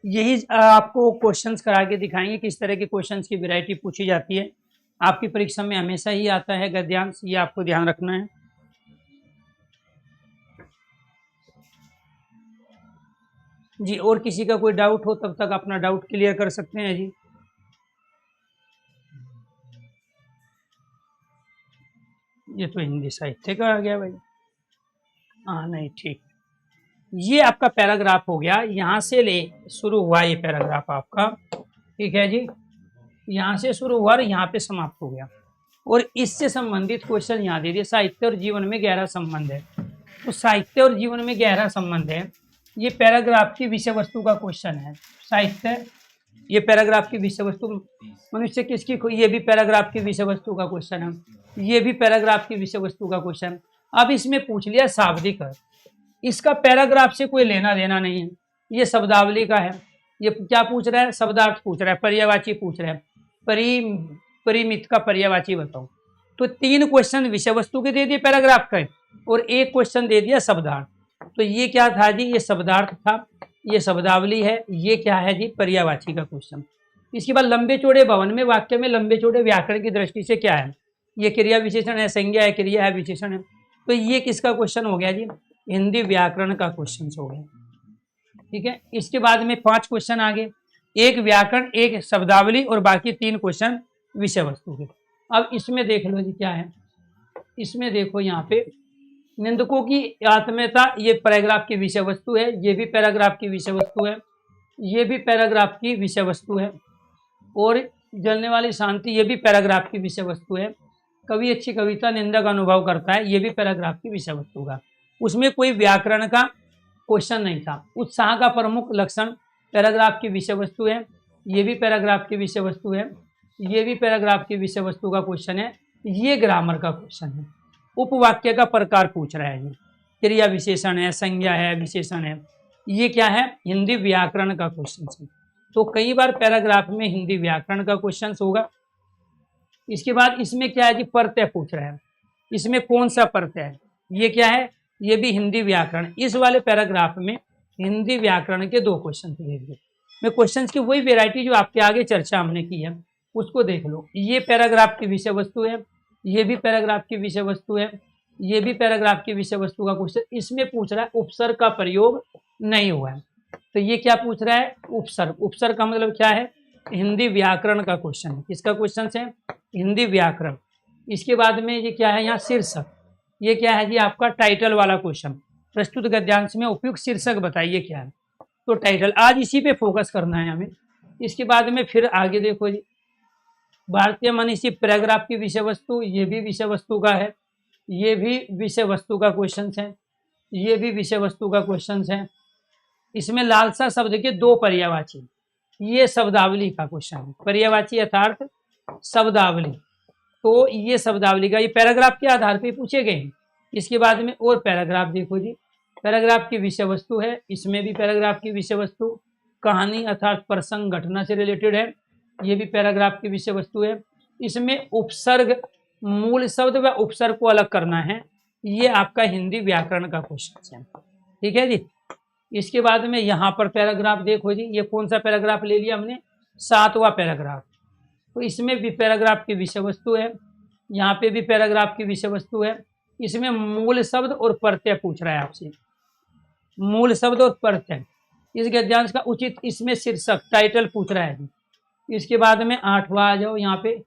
यही आपको क्वेश्चंस करा के दिखाएंगे किस तरह के क्वेश्चंस की वैरायटी पूछी जाती है। आपकी परीक्षा में हमेशा ही आता है गद्यांश, ये आपको ध्यान रखना है। जी और किसी का कोई डाउट हो तब तक अपना डाउट क्लियर कर सकते हैं जी। ये तो हिंदी साहित्य का आ गया भाई। हाँ नहीं ठीक, ये आपका पैराग्राफ हो गया। यहाँ से ले शुरू हुआ ये पैराग्राफ आपका, ठीक है जी। यहाँ से शुरू हुआ और यहाँ पे समाप्त हो गया और इससे संबंधित क्वेश्चन यहाँ दे दिए। साहित्य और जीवन में गहरा संबंध है, तो साहित्य और जीवन में गहरा संबंध है, ये पैराग्राफ की विषय वस्तु का क्वेश्चन है। साहित्य, ये पैराग्राफ की विषय वस्तु, मनुष्य किसकी, ये भी पैराग्राफ की विषय वस्तु का क्वेश्चन है, ये भी पैराग्राफ की विषय वस्तु का क्वेश्चन। अब इसमें पूछ लिया शाब्दिक अर्थ, इसका पैराग्राफ से कोई लेना देना नहीं है, ये शब्दावली का है। ये क्या पूछ रहा है, शब्दार्थ पूछ रहा है, पर्यायवाची पूछ रहा है, परिमित का पर्यायवाची बताओ। तो 3 क्वेश्चन विषय वस्तु के दे दिए पैराग्राफ का और 1 क्वेश्चन दे दिया शब्दार्थ। तो ये क्या था जी, ये शब्दार्थ था, ये शब्दावली है, ये क्या है जी, पर्यायवाची का क्वेश्चन। इसके बाद लंबे चौड़े भवन में वाक्य में लंबे चौड़े व्याकरण की दृष्टि से क्या है, ये क्रिया विशेषण है, संज्ञा है, क्रिया है, विशेषण है। तो ये किसका क्वेश्चन हो गया जी, हिंदी व्याकरण का क्वेश्चन हो गया, ठीक है। इसके बाद में 5 क्वेश्चन आ गए, 1 व्याकरण, 1 शब्दावली और बाकी 3 क्वेश्चन विषय वस्तु के। अब इसमें देख लो जी क्या है, इसमें देखो यहाँ पे निंदकों की आत्मीयता, ये पैराग्राफ की विषय वस्तु है, ये भी पैराग्राफ की विषय वस्तु है, ये भी पैराग्राफ की विषय वस्तु है, और जलने वाली शांति, ये भी पैराग्राफ की विषय वस्तु है। कवि अच्छी कविता निंदक अनुभव करता है, ये भी पैराग्राफ की विषय वस्तु का। उसमें कोई व्याकरण का क्वेश्चन नहीं था। उत्साह का प्रमुख लक्षण पैराग्राफ की विषय वस्तु है, ये भी पैराग्राफ की विषय वस्तु है, ये भी पैराग्राफ की विषय वस्तु का क्वेश्चन है। ये ग्रामर का क्वेश्चन है। उपवाक्य का प्रकार पूछ रहा है, ये क्रिया विशेषण है, संज्ञा है, विशेषण है, ये क्या है, हिंदी व्याकरण का क्वेश्चन है। तो कई बार पैराग्राफ में हिंदी व्याकरण का क्वेश्चन होगा। इसके बाद इसमें क्या है जी, प्रत्यय पूछ रहा है, इसमें कौन सा प्रत्यय है, ये क्या है, ये भी हिंदी व्याकरण। इस वाले पैराग्राफ में हिंदी व्याकरण के 2 क्वेश्चन दे दिए। मैं क्वेश्चंस की वही वैरायटी जो आपके आगे चर्चा हमने की है उसको देख लो। ये पैराग्राफ की विषय वस्तु है, ये भी पैराग्राफ की विषय वस्तु है, ये भी पैराग्राफ की विषय वस्तु का क्वेश्चन। इसमें पूछ रहा है उपसर्ग का प्रयोग नहीं हुआ है, तो ये क्या पूछ रहा है, उपसर्ग। उपसर्ग का मतलब क्या है, हिंदी व्याकरण का क्वेश्चन है। किसका क्वेश्चन है, हिंदी व्याकरण। इसके बाद में ये क्या है, यहाँ शीर्षक, ये क्या है जी, आपका टाइटल वाला क्वेश्चन। प्रस्तुत गद्यांश में उपयुक्त शीर्षक बताइए क्या है। तो टाइटल, आज इसी पे फोकस करना है हमें। इसके बाद में फिर आगे देखो जी, भारतीय मनीषी पैराग्राफ की विषय वस्तु, ये भी विषय वस्तु का है, ये भी विषय वस्तु का क्वेश्चन है, ये भी विषय वस्तु का क्वेश्चन है। इसमें लालसा शब्द के दो पर्यायवाची, ये शब्दावली का क्वेश्चन है, पर्यायवाची यथार्थ शब्दावली, तो ये शब्दावली का, ये पैराग्राफ के आधार पे पूछे गए हैं। इसके बाद में और पैराग्राफ देखो जी, पैराग्राफ की विषय वस्तु है, इसमें भी पैराग्राफ की विषय वस्तु कहानी अर्थात प्रसंग घटना से रिलेटेड है, ये भी पैराग्राफ की विषय वस्तु है। इसमें उपसर्ग, मूल शब्द व उपसर्ग को अलग करना है, ये आपका हिंदी व्याकरण का क्वेश्चन है, ठीक है जी। इसके बाद में यहाँ पर पैराग्राफ देखो जी, ये कौन सा पैराग्राफ ले लिया हमने, 7वां पैराग्राफ, तो इसमें भी पैराग्राफ की विषय वस्तु है, यहाँ पे भी पैराग्राफ की विषय वस्तु है। इसमें मूल शब्द और प्रत्यय पूछ रहा है आपसे, मूल शब्द और प्रत्यय, इस गद्यांश का उचित इसमें शीर्षक टाइटल पूछ रहा है जी। इसके बाद में 8वां आ जाओ यहाँ पे,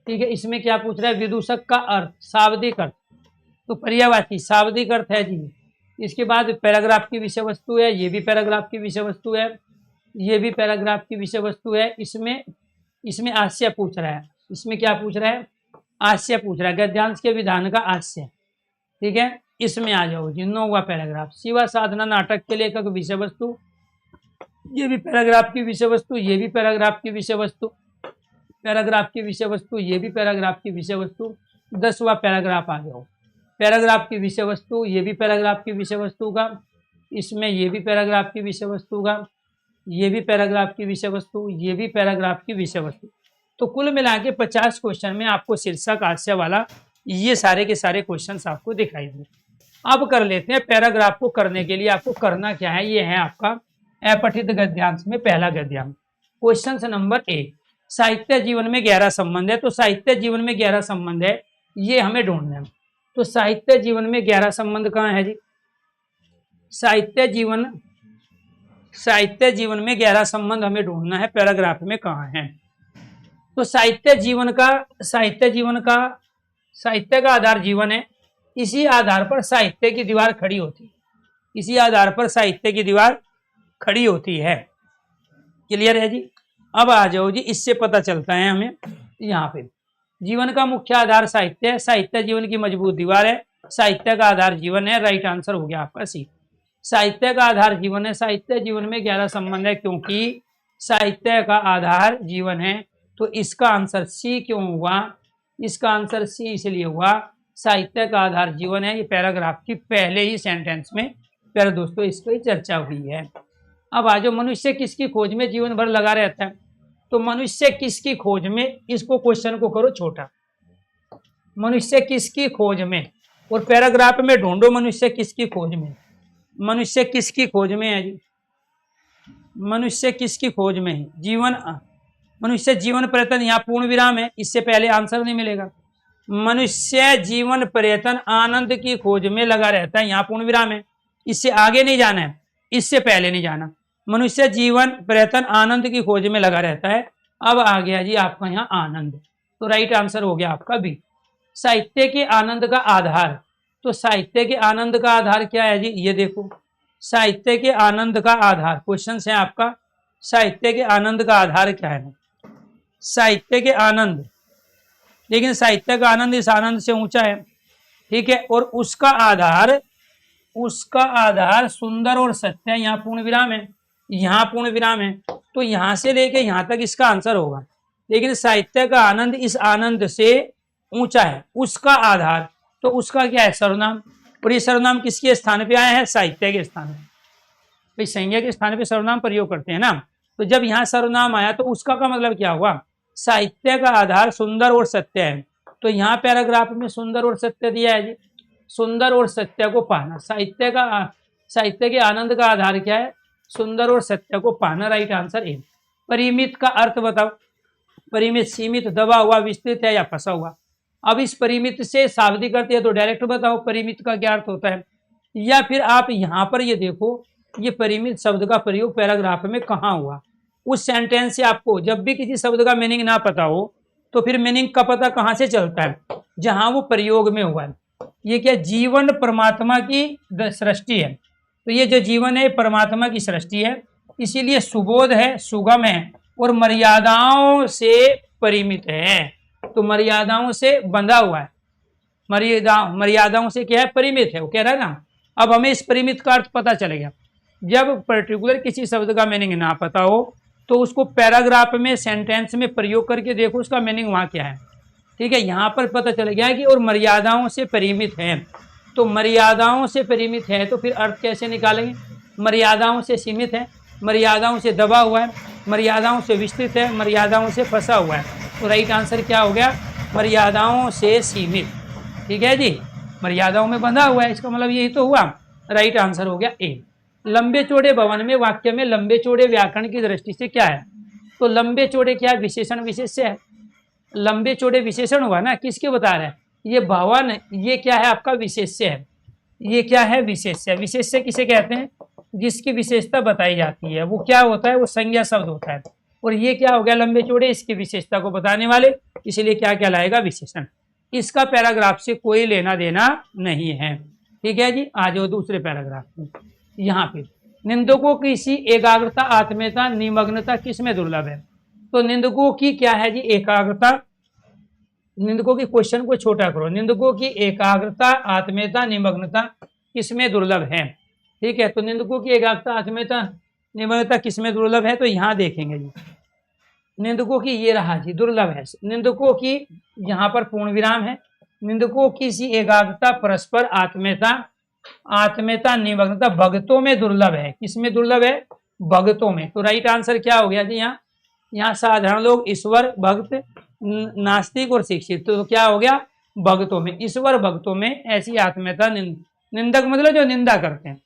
ठीक है, इसमें क्या पूछ रहा है, विदूषक का अर्थ, शाब्दिक अर्थ, तो पर्यायवाची शाब्दिक अर्थ है जी। इसके बाद पैराग्राफ की विषय वस्तु है, ये भी पैराग्राफ की विषय वस्तु है, ये भी पैराग्राफ की विषय वस्तु है। इसमें आशय पूछ रहा है, इसमें क्या पूछ रहा है, आशय पूछ रहा है, गद्यांश के विधान का आशय, ठीक है। इसमें आ जाओ जी 9वां पैराग्राफ, शिवा साधना नाटक के लेखक विषय वस्तु, ये भी पैराग्राफ की विषय वस्तु, ये भी पैराग्राफ की विषय वस्तु, पैराग्राफ की विषय वस्तु, ये भी पैराग्राफ की विषय वस्तु। 10वां पैराग्राफ आ जाओ, पैराग्राफ की विषय वस्तु, ये भी पैराग्राफ की विषय वस्तु का, इसमें ये भी पैराग्राफ की विषय वस्तु का, ये भी पैराग्राफ की विषय वस्तु, ये भी पैराग्राफ की विषय वस्तु। तो कुल मिला के 50 क्वेश्चन में आपको शीर्षक आशय वाला ये सारे के सारे क्वेश्चन आपको दिखाई दे। अब कर लेते हैं पैराग्राफ को करने के लिए आपको करना क्या है, ये है आपका अपठित गद्यांश में पहला गद्यांश। क्वेश्चन नंबर 1, साहित्य जीवन में गहरा संबंध है, तो साहित्य जीवन में गहरा संबंध है ये हमें ढूंढना है। तो साहित्य जीवन में गहरा संबंध कहाँ है जी, साहित्य जीवन में गहरा संबंध हमें ढूंढना है, पैराग्राफ में कहाँ है। तो साहित्य का आधार जीवन है, इसी आधार पर साहित्य की दीवार खड़ी होती है, इसी आधार पर साहित्य की दीवार खड़ी होती है। क्लियर है जी। अब आ जाओ जी, इससे पता चलता है हमें यहाँ पे जीवन का मुख्य आधार साहित्य है, साहित्य जीवन की मजबूत दीवार है, साहित्य का आधार जीवन है, राइट आंसर हो गया आपका सी। साहित्य का आधार जीवन है, साहित्य जीवन में गहरा संबंध है क्योंकि साहित्य का आधार जीवन है, तो इसका आंसर सी क्यों हुआ, इसका आंसर सी इसलिए हुआ साहित्य का आधार जीवन है। ये पैराग्राफ की पहले ही सेंटेंस में प्यारे दोस्तों इसकी चर्चा हुई है। अब आ जाओ, मनुष्य किसकी खोज में जीवन भर लगा रहता है, तो मनुष्य किसकी खोज में, इसको क्वेश्चन को करो छोटा, मनुष्य किसकी खोज में, और पैराग्राफ में ढूंढो मनुष्य किसकी खोज में, मनुष्य किसकी खोज में है जी, मनुष्य किसकी खोज में है, जीवन, मनुष्य जीवन पर्यटन, यहाँ पूर्ण विराम है, इससे पहले आंसर नहीं मिलेगा। मनुष्य जीवन पर्यटन आनंद की खोज में लगा रहता है, यहाँ पूर्ण विराम है, इससे आगे नहीं जाना है, इससे पहले नहीं जाना। मनुष्य जीवन पर्यटन आनंद की खोज में लगा रहता है। अब आ गया जी आपका यहाँ आनंद, तो राइट आंसर हो गया आपका बी। साहित्य के आनंद का आधार, तो साहित्य के आनंद का आधार क्या है जी, ये देखो साहित्य के आनंद का आधार, क्वेश्चन है आपका साहित्य के आनंद का आधार क्या है, साहित्य के आनंद, लेकिन साहित्य का आनंद इस आनंद से ऊंचा है, ठीक है, और उसका आधार सुंदर और सत्य है, यहाँ पूर्ण विराम है, यहाँ पूर्ण विराम है, तो यहाँ से लेके यहाँ तक इसका आंसर होगा। लेकिन साहित्य का आनंद इस आनंद से ऊंचा है, उसका आधार, तो उसका क्या है, सर्वनाम, और ये सर्वनाम किसके स्थान पे आया है, साहित्य के स्थान पे। भाई संज्ञा के स्थान पे सर्वनाम प्रयोग करते हैं ना, तो जब यहाँ सर्वनाम आया तो उसका का मतलब क्या हुआ, साहित्य का आधार सुंदर और सत्य है, तो यहाँ पैराग्राफ में सुंदर और सत्य दिया है जी, सुंदर और सत्य को पाना, साहित्य के आनंद का आधार क्या है, सुंदर और सत्य को पाना, राइट आंसर ए। परिमित का अर्थ बताओ, परिमित सीमित, दबा हुआ, विस्तृत है या फंसा हुआ। अब इस परिमित से शाब्दिक अर्थ है तो डायरेक्ट बताओ परिमित का क्या अर्थ होता है, या फिर आप यहाँ पर ये देखो ये परिमित शब्द का प्रयोग पैराग्राफ में कहाँ हुआ, उस सेंटेंस से आपको जब भी किसी शब्द का मीनिंग ना पता हो तो फिर मीनिंग का पता कहाँ से चलता है, जहां वो प्रयोग में हुआ है। ये क्या, जीवन परमात्मा की सृष्टि है, तो ये जो जीवन है परमात्मा की सृष्टि है, इसीलिए सुबोध है, सुगम है और मर्यादाओं से परिमित है। तो मर्यादाओं से बंधा हुआ है, मर्यादाओं से क्या है, परिमित है, वो कह रहा है ना। अब हमें इस परिमित का अर्थ पता चलेगा। जब पर्टिकुलर किसी शब्द का मीनिंग ना पता हो तो उसको पैराग्राफ में, सेंटेंस में प्रयोग करके देखो उसका मीनिंग वहाँ क्या है। ठीक है, यहाँ पर पता चल गया कि और मर्यादाओं से परिमित है। तो मर्यादाओं से परिमित है तो फिर अर्थ कैसे निकालेंगे? मर्यादाओं से सीमित है, मर्यादाओं से दबा हुआ है, मर्यादाओं से विस्तृत है, मर्यादाओं से फंसा हुआ है। तो राइट आंसर क्या हो गया? मर्यादाओं से सीमित। ठीक है जी, मर्यादाओं में बंधा हुआ है, इसका मतलब यही तो हुआ। राइट आंसर हो गया ए। लंबे चौड़े भवन में वाक्य में लंबे चौड़े व्याकरण की दृष्टि से क्या है? तो लंबे चौड़े क्या है? विशेषण विशेष्य है। लंबे चौड़े विशेषण हुआ ना, किसके बता रहा है? ये भवन, ये क्या है आपका? विशेष्य है। ये क्या है? विशेष्य। विशेष्य किसे कहते हैं? जिसकी विशेषता बताई जाती है। वो क्या होता है? वो संज्ञा शब्द होता है। और ये क्या हो गया? लंबे चौड़े, इसकी विशेषता को बताने वाले, इसलिए क्या कहलाएगा? विशेषण। इसका पैराग्राफ से कोई लेना देना नहीं है। ठीक है जी, आ जाओ दूसरे पैराग्राफ में। यहाँ पे निंदकों की सी एकाग्रता, आत्मीयता, निमग्नता किसमें दुर्लभ है? तो निंदकों की क्या है जी? एकाग्रता। निंदकों की क्वेश्चन को छोटा करो। निंदकों की एकाग्रता, आत्मीयता, निमग्नता किसमें दुर्लभ है? ठीक है, तो निंदकों की एकाग्रता, आत्मीयता, निमग्नता किसमें दुर्लभ है? तो यहाँ देखेंगे जी, निंदकों की ये रहा जी, दुर्लभ है। निंदकों की यहाँ पर पूर्ण विराम है। निंदकों की सी एकाग्रता, परस्पर आत्मीयता, आत्मीयता, निमग्नता भक्तों में दुर्लभ है। किसमें दुर्लभ है? भक्तों में। तो राइट आंसर क्या हो गया जी? यहाँ साधारण लोग, ईश्वर, भक्त, नास्तिक और शिक्षित। तो क्या हो गया? भक्तों में, ईश्वर भक्तों में ऐसी आत्मीयता। निंदक मतलब जो निंदा करते हैं।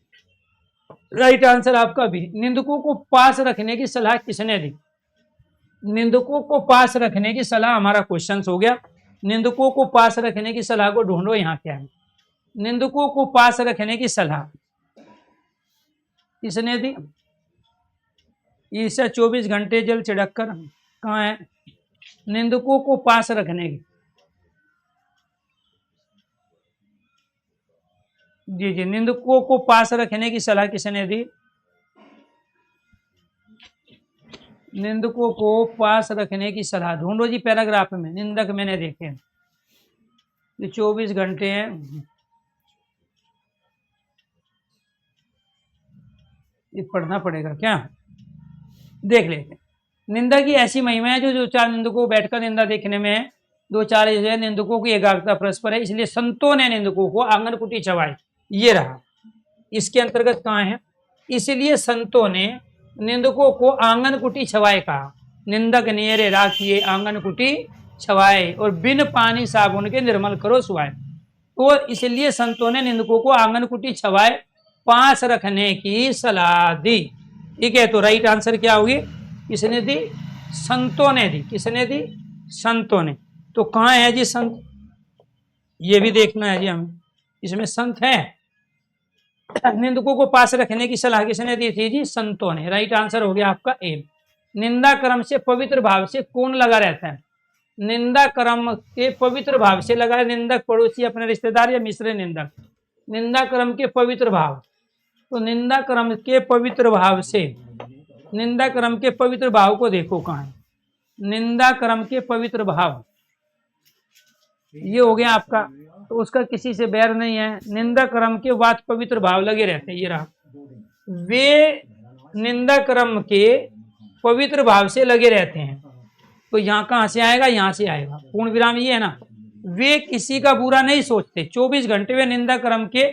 राइट आंसर आपका भी। निंदकों को पास रखने की सलाह किसने दी? निंदकों को पास रखने की सलाह, हमारा क्वेश्चन हो गया। निंदकों को पास रखने की सलाह को ढूंढो, यहाँ क्या है? निंदकों को पास रखने की सलाह किसने दी? ईर्ष्या 24 घंटे जल छिड़क कर, कहाँ है? निंदकों को पास रखने की, जी जी, निंदकों को पास रखने की सलाह किसने दी? निंदकों को पास रखने की सलाह ढूंढो जी पैराग्राफ में। निंदक मैंने देखे, ये 24 घंटे हैं, ये पढ़ना पड़ेगा क्या? देख लेते। निंदा की ऐसी महिमा है जो दो चार निंदकों को बैठकर निंदा देखने में है। दो चार जो है निंदकों की एकाग्रता परस्पर है, इसलिए संतों ने निंदकों को आंगन कुटी छवाई। ये रहा, इसके अंतर्गत कहाँ है? इसलिए संतों ने निंदकों को आंगन कुटी छवाए कहा। निंदक नियरे राखिए आंगन कुटी छवाए, और बिन पानी साबुन के निर्मल करो सुवाए। तो इसलिए संतों ने निंदकों को आंगन कुटी छवाए पास रखने की सलाह दी। ठीक है, तो राइट आंसर क्या होगी? किसने दी? संतों ने दी। किसने दी? संतों ने। तो कहाँ है जी संत? ये भी देखना है जी हमें, इसमें संत है। निंदकों को पास रखने की सलाह किसने दी थी जी? संतों ने। राइट आंसर हो गया आपका ए। निंदा कर्म से पवित्र भाव से कौन लगा रहता है? निंदा कर्म के पवित्र भाव से लगा। निंदक पड़ोसी, अपने रिश्तेदार या मिश्र निंदक। निंदा कर्म के पवित्र भाव, तो निंदा कर्म के पवित्र भाव से, निंदा कर्म के पवित्र भाव को देखो कहाँ है? निंदा कर्म के पवित्र भाव, ये हो गया आपका। तो उसका किसी से बैर नहीं है। निंदा कर्म के वात पवित्र भाव लगे रहते हैं, ये रहा। वे निंदा कर्म के पवित्र भाव से लगे रहते हैं। तो यहाँ कहाँ से आएगा? यहाँ से आएगा, पूर्ण विराम ये है ना। वे किसी का बुरा नहीं सोचते, 24 घंटे वे निंदा कर्म के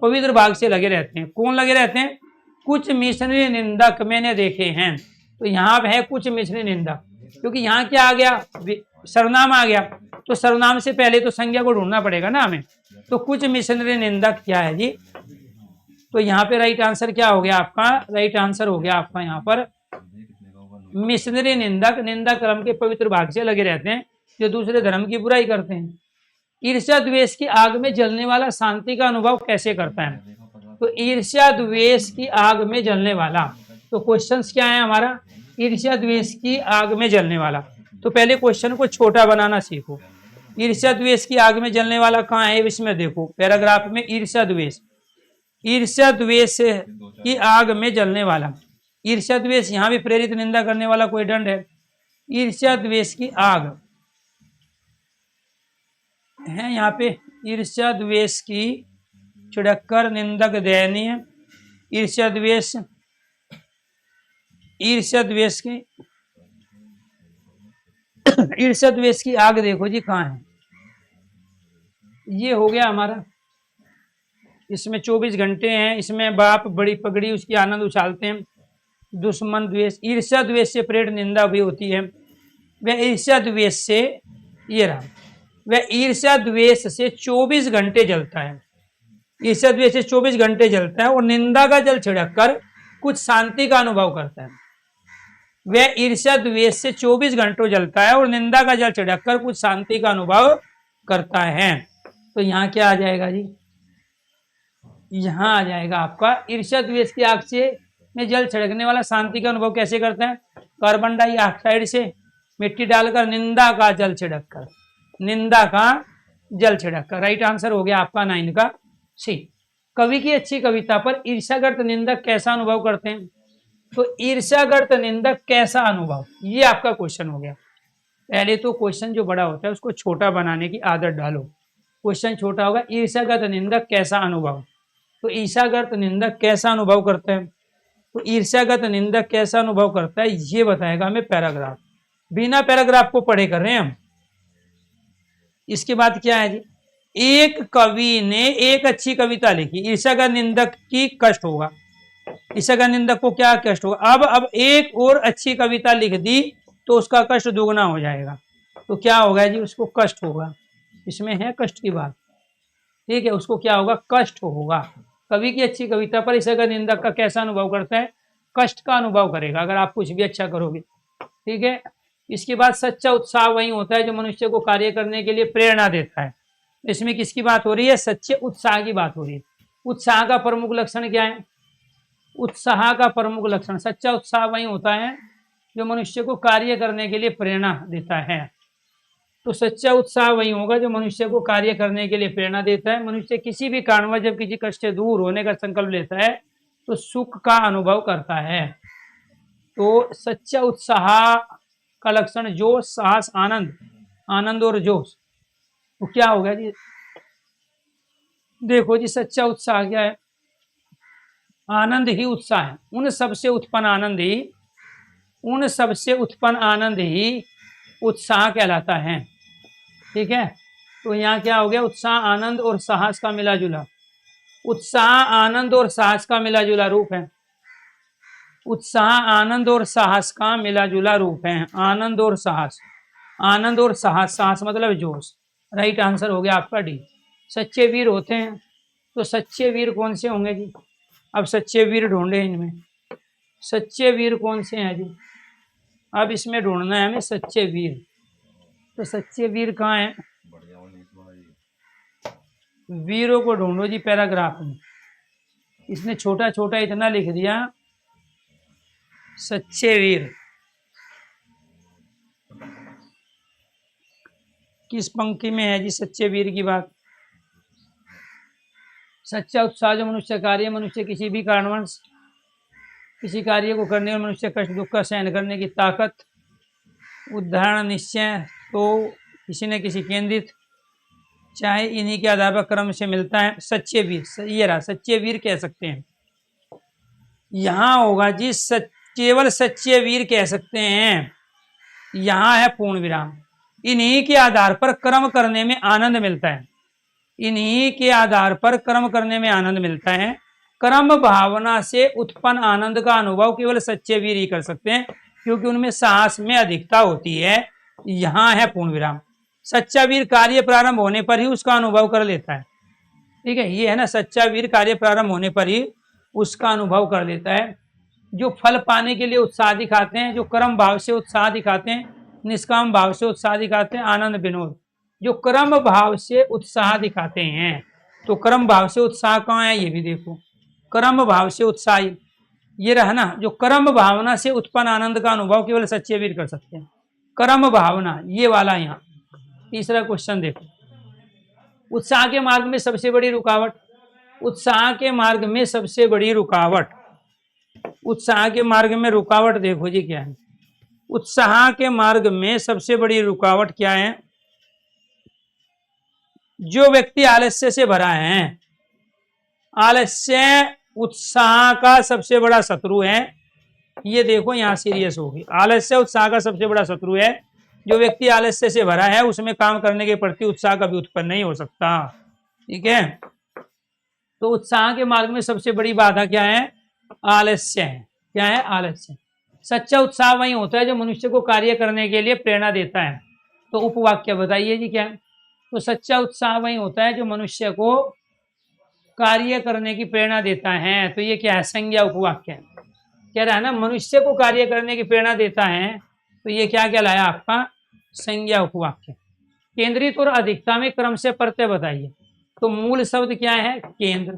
पवित्र भाग से लगे रहते हैं। कौन लगे रहते हैं? कुछ मिश्री निंदक मैंने देखे हैं। तो यहाँ है कुछ मिश्री निंदक, क्योंकि यहाँ क्या आ गया? सर्वनाम आ गया। तो सर्वनाम से पहले तो संज्ञा को ढूंढना पड़ेगा ना हमें। तो कुछ मिश्री निंदक क्या है जी? तो यहाँ पे राइट आंसर क्या हो गया आपका? राइट आंसर हो गया आपका यहाँ पर मिशनरी निंदक, निंदा कर्म के पवित्र भाग से लगे रहते हैं, जो दूसरे धर्म की बुराई करते हैं। ईर्ष्या द्वेष की आग में जलने वाला शांति का अनुभव कैसे करता है? तो ईर्ष्या द्वेष की आग में जलने वाला, तो क्वेश्चंस क्या है हमारा? ईर्ष्या द्वेष की आग में जलने वाला। तो पहले क्वेश्चन को छोटा बनाना सीखो। ईर्ष्या द्वेष की आग में जलने वाला कहाँ है? इसमें देखो पैराग्राफ में, ईर्ष्या द्वेष, ईर्ष्या द्वेष की आग में जलने वाला। ईर्ष्या द्वेष, यहाँ भी प्रेरित निंदा करने वाला कोई दंड है। ईर्ष्या द्वेष की आग है यहाँ पे, ईर्ष्या द्वेष की छिड़ककर निंदक दयनीय, ईर्ष्या द्वेष, ईर्ष्या द्वेष की ईर्ष्या द्वेष की आग देखो जी कहाँ है। ये हो गया हमारा, इसमें 24 घंटे हैं, इसमें बाप बड़ी पगड़ी उसकी आनंद उछालते हैं। दुश्मन द्वेष, ईर्ष्या द्वेष से प्रेरित निंदा भी होती है। वह ईर्ष्या द्वेष से, ये रहा, वह ईर्ष्या द्वेष से 24 घंटे जलता है, ईर्ष्या द्वेष से 24 घंटे जलता है और निंदा का जल छिड़क कर कुछ शांति का अनुभव करता है। वह ईर्ष्या द्वेष से 24 घंटों जलता है और निंदा का जल छिड़क कर कुछ शांति का अनुभव करता है। तो यहाँ क्या आ जाएगा जी, यहाँ आ जाएगा आपका ईर्ष्या द्वेष की आग से में जल छिड़कने वाला शांति का अनुभव कैसे करता है? कार्बन डाइऑक्साइड से मिट्टी डालकर निंदा का जल छिड़क कर, निंदा का जल छिड़क कर। राइट आंसर हो गया आपका 9 का सी। कवि की अच्छी कविता पर ईर्ष्याग्रस्त निंदक कैसा अनुभव करते हैं? तो ईर्ष्याग्रस्त निंदक कैसा अनुभव, ये आपका क्वेश्चन हो गया। पहले तो क्वेश्चन जो बड़ा होता है उसको छोटा बनाने की आदत डालो। क्वेश्चन छोटा होगा, ईर्ष्याग्रस्त निंदक कैसा अनुभव। तो ईर्ष्याग्रस्त निंदक कैसा अनुभव करता है? तो ईर्ष्याग्रस्त निंदक कैसा अनुभव करता है ये बताएगा हमें पैराग्राफ। बिना पैराग्राफ को पढ़े कर रहे हैं हम। इसके बाद क्या है जी, एक कवि ने एक अच्छी कविता लिखी, ईर्ष्याग्रस्त निंदक की कष्ट होगा। ईर्ष्याग्रस्त निंदक को क्या कष्ट होगा? अब एक और अच्छी कविता लिख दी तो उसका कष्ट दुगना हो जाएगा। तो क्या होगा जी, उसको कष्ट होगा। इसमें है कष्ट की बात, ठीक है, उसको क्या होगा, कष्ट होगा। कवि की अच्छी कविता पर ईर्ष्याग्रस्त निंदक का कैसा अनुभव करता है? कष्ट का अनुभव करेगा अगर आप कुछ भी अच्छा करोगे, ठीक है। इसके बाद सच्चा उत्साह वही होता है जो मनुष्य को कार्य करने के लिए प्रेरणा देता है। इसमें किसकी बात हो रही है? सच्चे उत्साह की बात हो रही है। उत्साह का प्रमुख लक्षण क्या है? उत्साह का प्रमुख लक्षण, सच्चा उत्साह वही होता है जो मनुष्य को कार्य करने के लिए प्रेरणा देता है। तो सच्चा उत्साह वही होगा जो मनुष्य को कार्य करने के लिए प्रेरणा देता है। मनुष्य किसी भी कारणवश जब किसी कष्ट से दूर होने का संकल्प लेता है तो सुख का अनुभव करता है। तो सच्चा उत्साह का लक्षण जोश, साहस, आनंद, आनंद और जोश। तो क्या होगा जी, देखो जी, सच्चा उत्साह क्या है? आनंद ही उत्साह है। उन सबसे उत्पन्न आनंद ही उत्साह कहलाता है, ठीक है। तो यहाँ क्या हो गया, उत्साह, आनंद और साहस का मिला जुला, उत्साह, आनंद और साहस का मिला जुला रूप है। उत्साह, आनंद और साहस का मिला जुला रूप है। आनंद और साहस, आनंद और साहस, साहस मतलब जोश। राइट आंसर हो गया आपका डी। सच्चे वीर होते हैं, तो सच्चे वीर कौन से होंगे जी? अब सच्चे वीर ढूंढे इनमें, सच्चे वीर कौन से हैं जी? अब इसमें ढूंढना है हमें सच्चे वीर। तो सच्चे वीर कहाँ हैं? वीरों को ढूंढो जी पैराग्राफ में। इसने छोटा छोटा इतना लिख दिया, सच्चे वीर। किस पंक्ति में है जी सच्चे वीर की बात? सच्चा उत्साह जो मनुष्य किसी भी कारणवश किसी कार्य को करने में मनुष्य कष्ट दुख का सहन करने की ताकत, उदाहरण निश्चय तो किसी न किसी केंद्रित, चाहे इन्हीं के आधार पर क्रम से मिलता है। सच्चे वीर, ये रहा, सच्चे वीर कह सकते हैं। यहाँ होगा जी केवल सच्चे वीर कह सकते हैं। यहाँ है पूर्ण विराम। इन्हीं के आधार पर कर्म करने में आनंद मिलता है। इन्हीं के आधार पर कर्म करने में आनंद मिलता है। कर्म भावना से उत्पन्न आनंद का अनुभव केवल सच्चे वीर ही कर सकते हैं, क्योंकि उनमें साहस में अधिकता होती है। यहाँ है पूर्ण विराम। सच्चा वीर कार्य प्रारंभ होने पर ही उसका अनुभव कर लेता है, ठीक है। ये है ना, सच्चा वीर कार्य प्रारंभ होने पर ही उसका अनुभव कर लेता है। जो फल पाने के लिए उत्साह दिखाते हैं, जो कर्म भाव से उत्साह दिखाते हैं, निष्काम भाव से उत्साह दिखाते हैं, आनंद विनोद। जो कर्म भाव से उत्साह दिखाते हैं, तो कर्म भाव से उत्साह कहाँ है ये भी देखो। कर्म भाव से उत्साह ये रहा ना, जो कर्म भावना से उत्पन्न आनंद का अनुभव केवल सच्चे वीर कर सकते हैं। कर्म भावना ये वाला। यहाँ तीसरा क्वेश्चन देखो, उत्साह के मार्ग में सबसे बड़ी रुकावट। उत्साह के मार्ग में सबसे बड़ी रुकावट, उत्साह के मार्ग में रुकावट देखो जी क्या है। उत्साह के मार्ग में सबसे बड़ी रुकावट क्या है? जो व्यक्ति आलस्य से भरा है, आलस्य उत्साह का सबसे बड़ा शत्रु है। ये देखो यहां सीरियस होगी, आलस्य उत्साह का सबसे बड़ा शत्रु है। जो व्यक्ति आलस्य से भरा है उसमें काम करने के प्रति उत्साह कभी उत्पन्न नहीं हो सकता। ठीक है, तो उत्साह के मार्ग में सबसे बड़ी बाधा क्या है? आलस्य है। क्या है? आलस्य। सच्चा उत्साह वही होता है जो मनुष्य को कार्य करने के लिए प्रेरणा देता है। तो उपवाक्य बताइए जी क्या है? तो सच्चा उत्साह वही होता है जो मनुष्य को कार्य करने की प्रेरणा देता है। तो ये क्या है? संज्ञा उपवाक्य है। कह रहा है ना मनुष्य को कार्य करने की प्रेरणा देता है, तो ये क्या कहलाया आपका? संज्ञा उपवाक्य। केंद्रित और अधिकता में क्रम से प्रत्यय बताइए। तो मूल शब्द क्या है? केंद्र,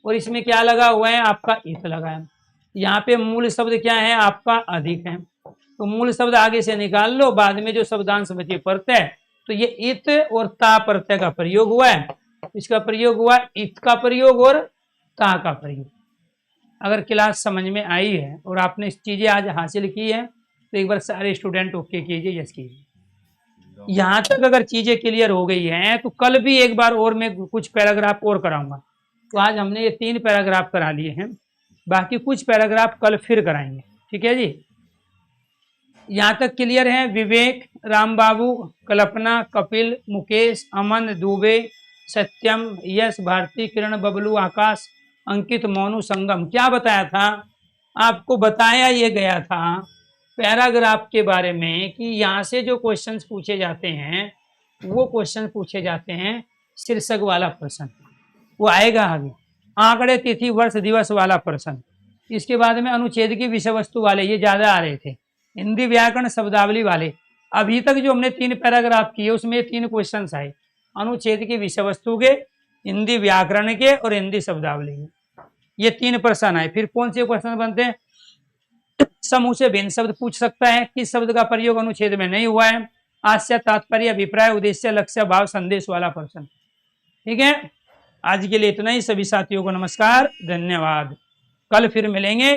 और इसमें क्या लगा हुआ है? आपका इत लगा है। यहाँ पे मूल शब्द क्या है? आपका अधिक है। तो मूल शब्द आगे से निकाल लो, बाद में जो शब्दांश बचे प्रत्यय, तो ये इत और ता प्रत्यय का प्रयोग हुआ है। इसका प्रयोग हुआ इत का प्रयोग और ता का प्रयोग। अगर क्लास समझ में आई है और आपने इस चीजें आज हासिल की है तो एक बार सारे स्टूडेंट ओके कीजिए, यस कीजिए। यहाँ तक अगर चीजें क्लियर हो गई हैं तो कल भी एक बार और मैं कुछ पैराग्राफ और कराऊंगा। तो आज हमने ये 3 पैराग्राफ करा लिए हैं, बाकी कुछ पैराग्राफ कल फिर कराएंगे। ठीक है जी, यहाँ तक क्लियर है? विवेक, राम बाबू, कल्पना, कपिल, मुकेश, अमन, दुबे, सत्यम, यश, भारती, किरण, बबलू, आकाश, अंकित, मोनू, संगम। क्या बताया था आपको? बताया ये गया था पैराग्राफ के बारे में कि यहाँ से जो क्वेश्चंस पूछे जाते हैं वो क्वेश्चन पूछे जाते हैं शीर्षक वाला प्रश्न, वो आएगा आगे। आंकड़े, तिथि, वर्ष, दिवस वाला प्रश्न। इसके बाद में अनुच्छेद की विषय वस्तु वाले ये ज्यादा आ रहे थे। हिंदी व्याकरण शब्दावली वाले अभी तक जो हमने 3 पैराग्राफ किए उसमें 3 क्वेश्चन आए, अनुच्छेद की विषय वस्तु के, हिंदी व्याकरण के और हिंदी शब्दावली के। ये 3 प्रश्न आए। फिर कौन से क्वेश्चन बनते हैं? समूह से भिन्न शब्द पूछ सकता है, किस शब्द का प्रयोग अनुच्छेद में नहीं हुआ है, आशय, तात्पर्य, अभिप्राय, उद्देश्य, लक्ष्य, भाव, संदेश वाला प्रश्न। ठीक है, आज के लिए इतना ही। सभी साथियों को नमस्कार, धन्यवाद। कल फिर मिलेंगे।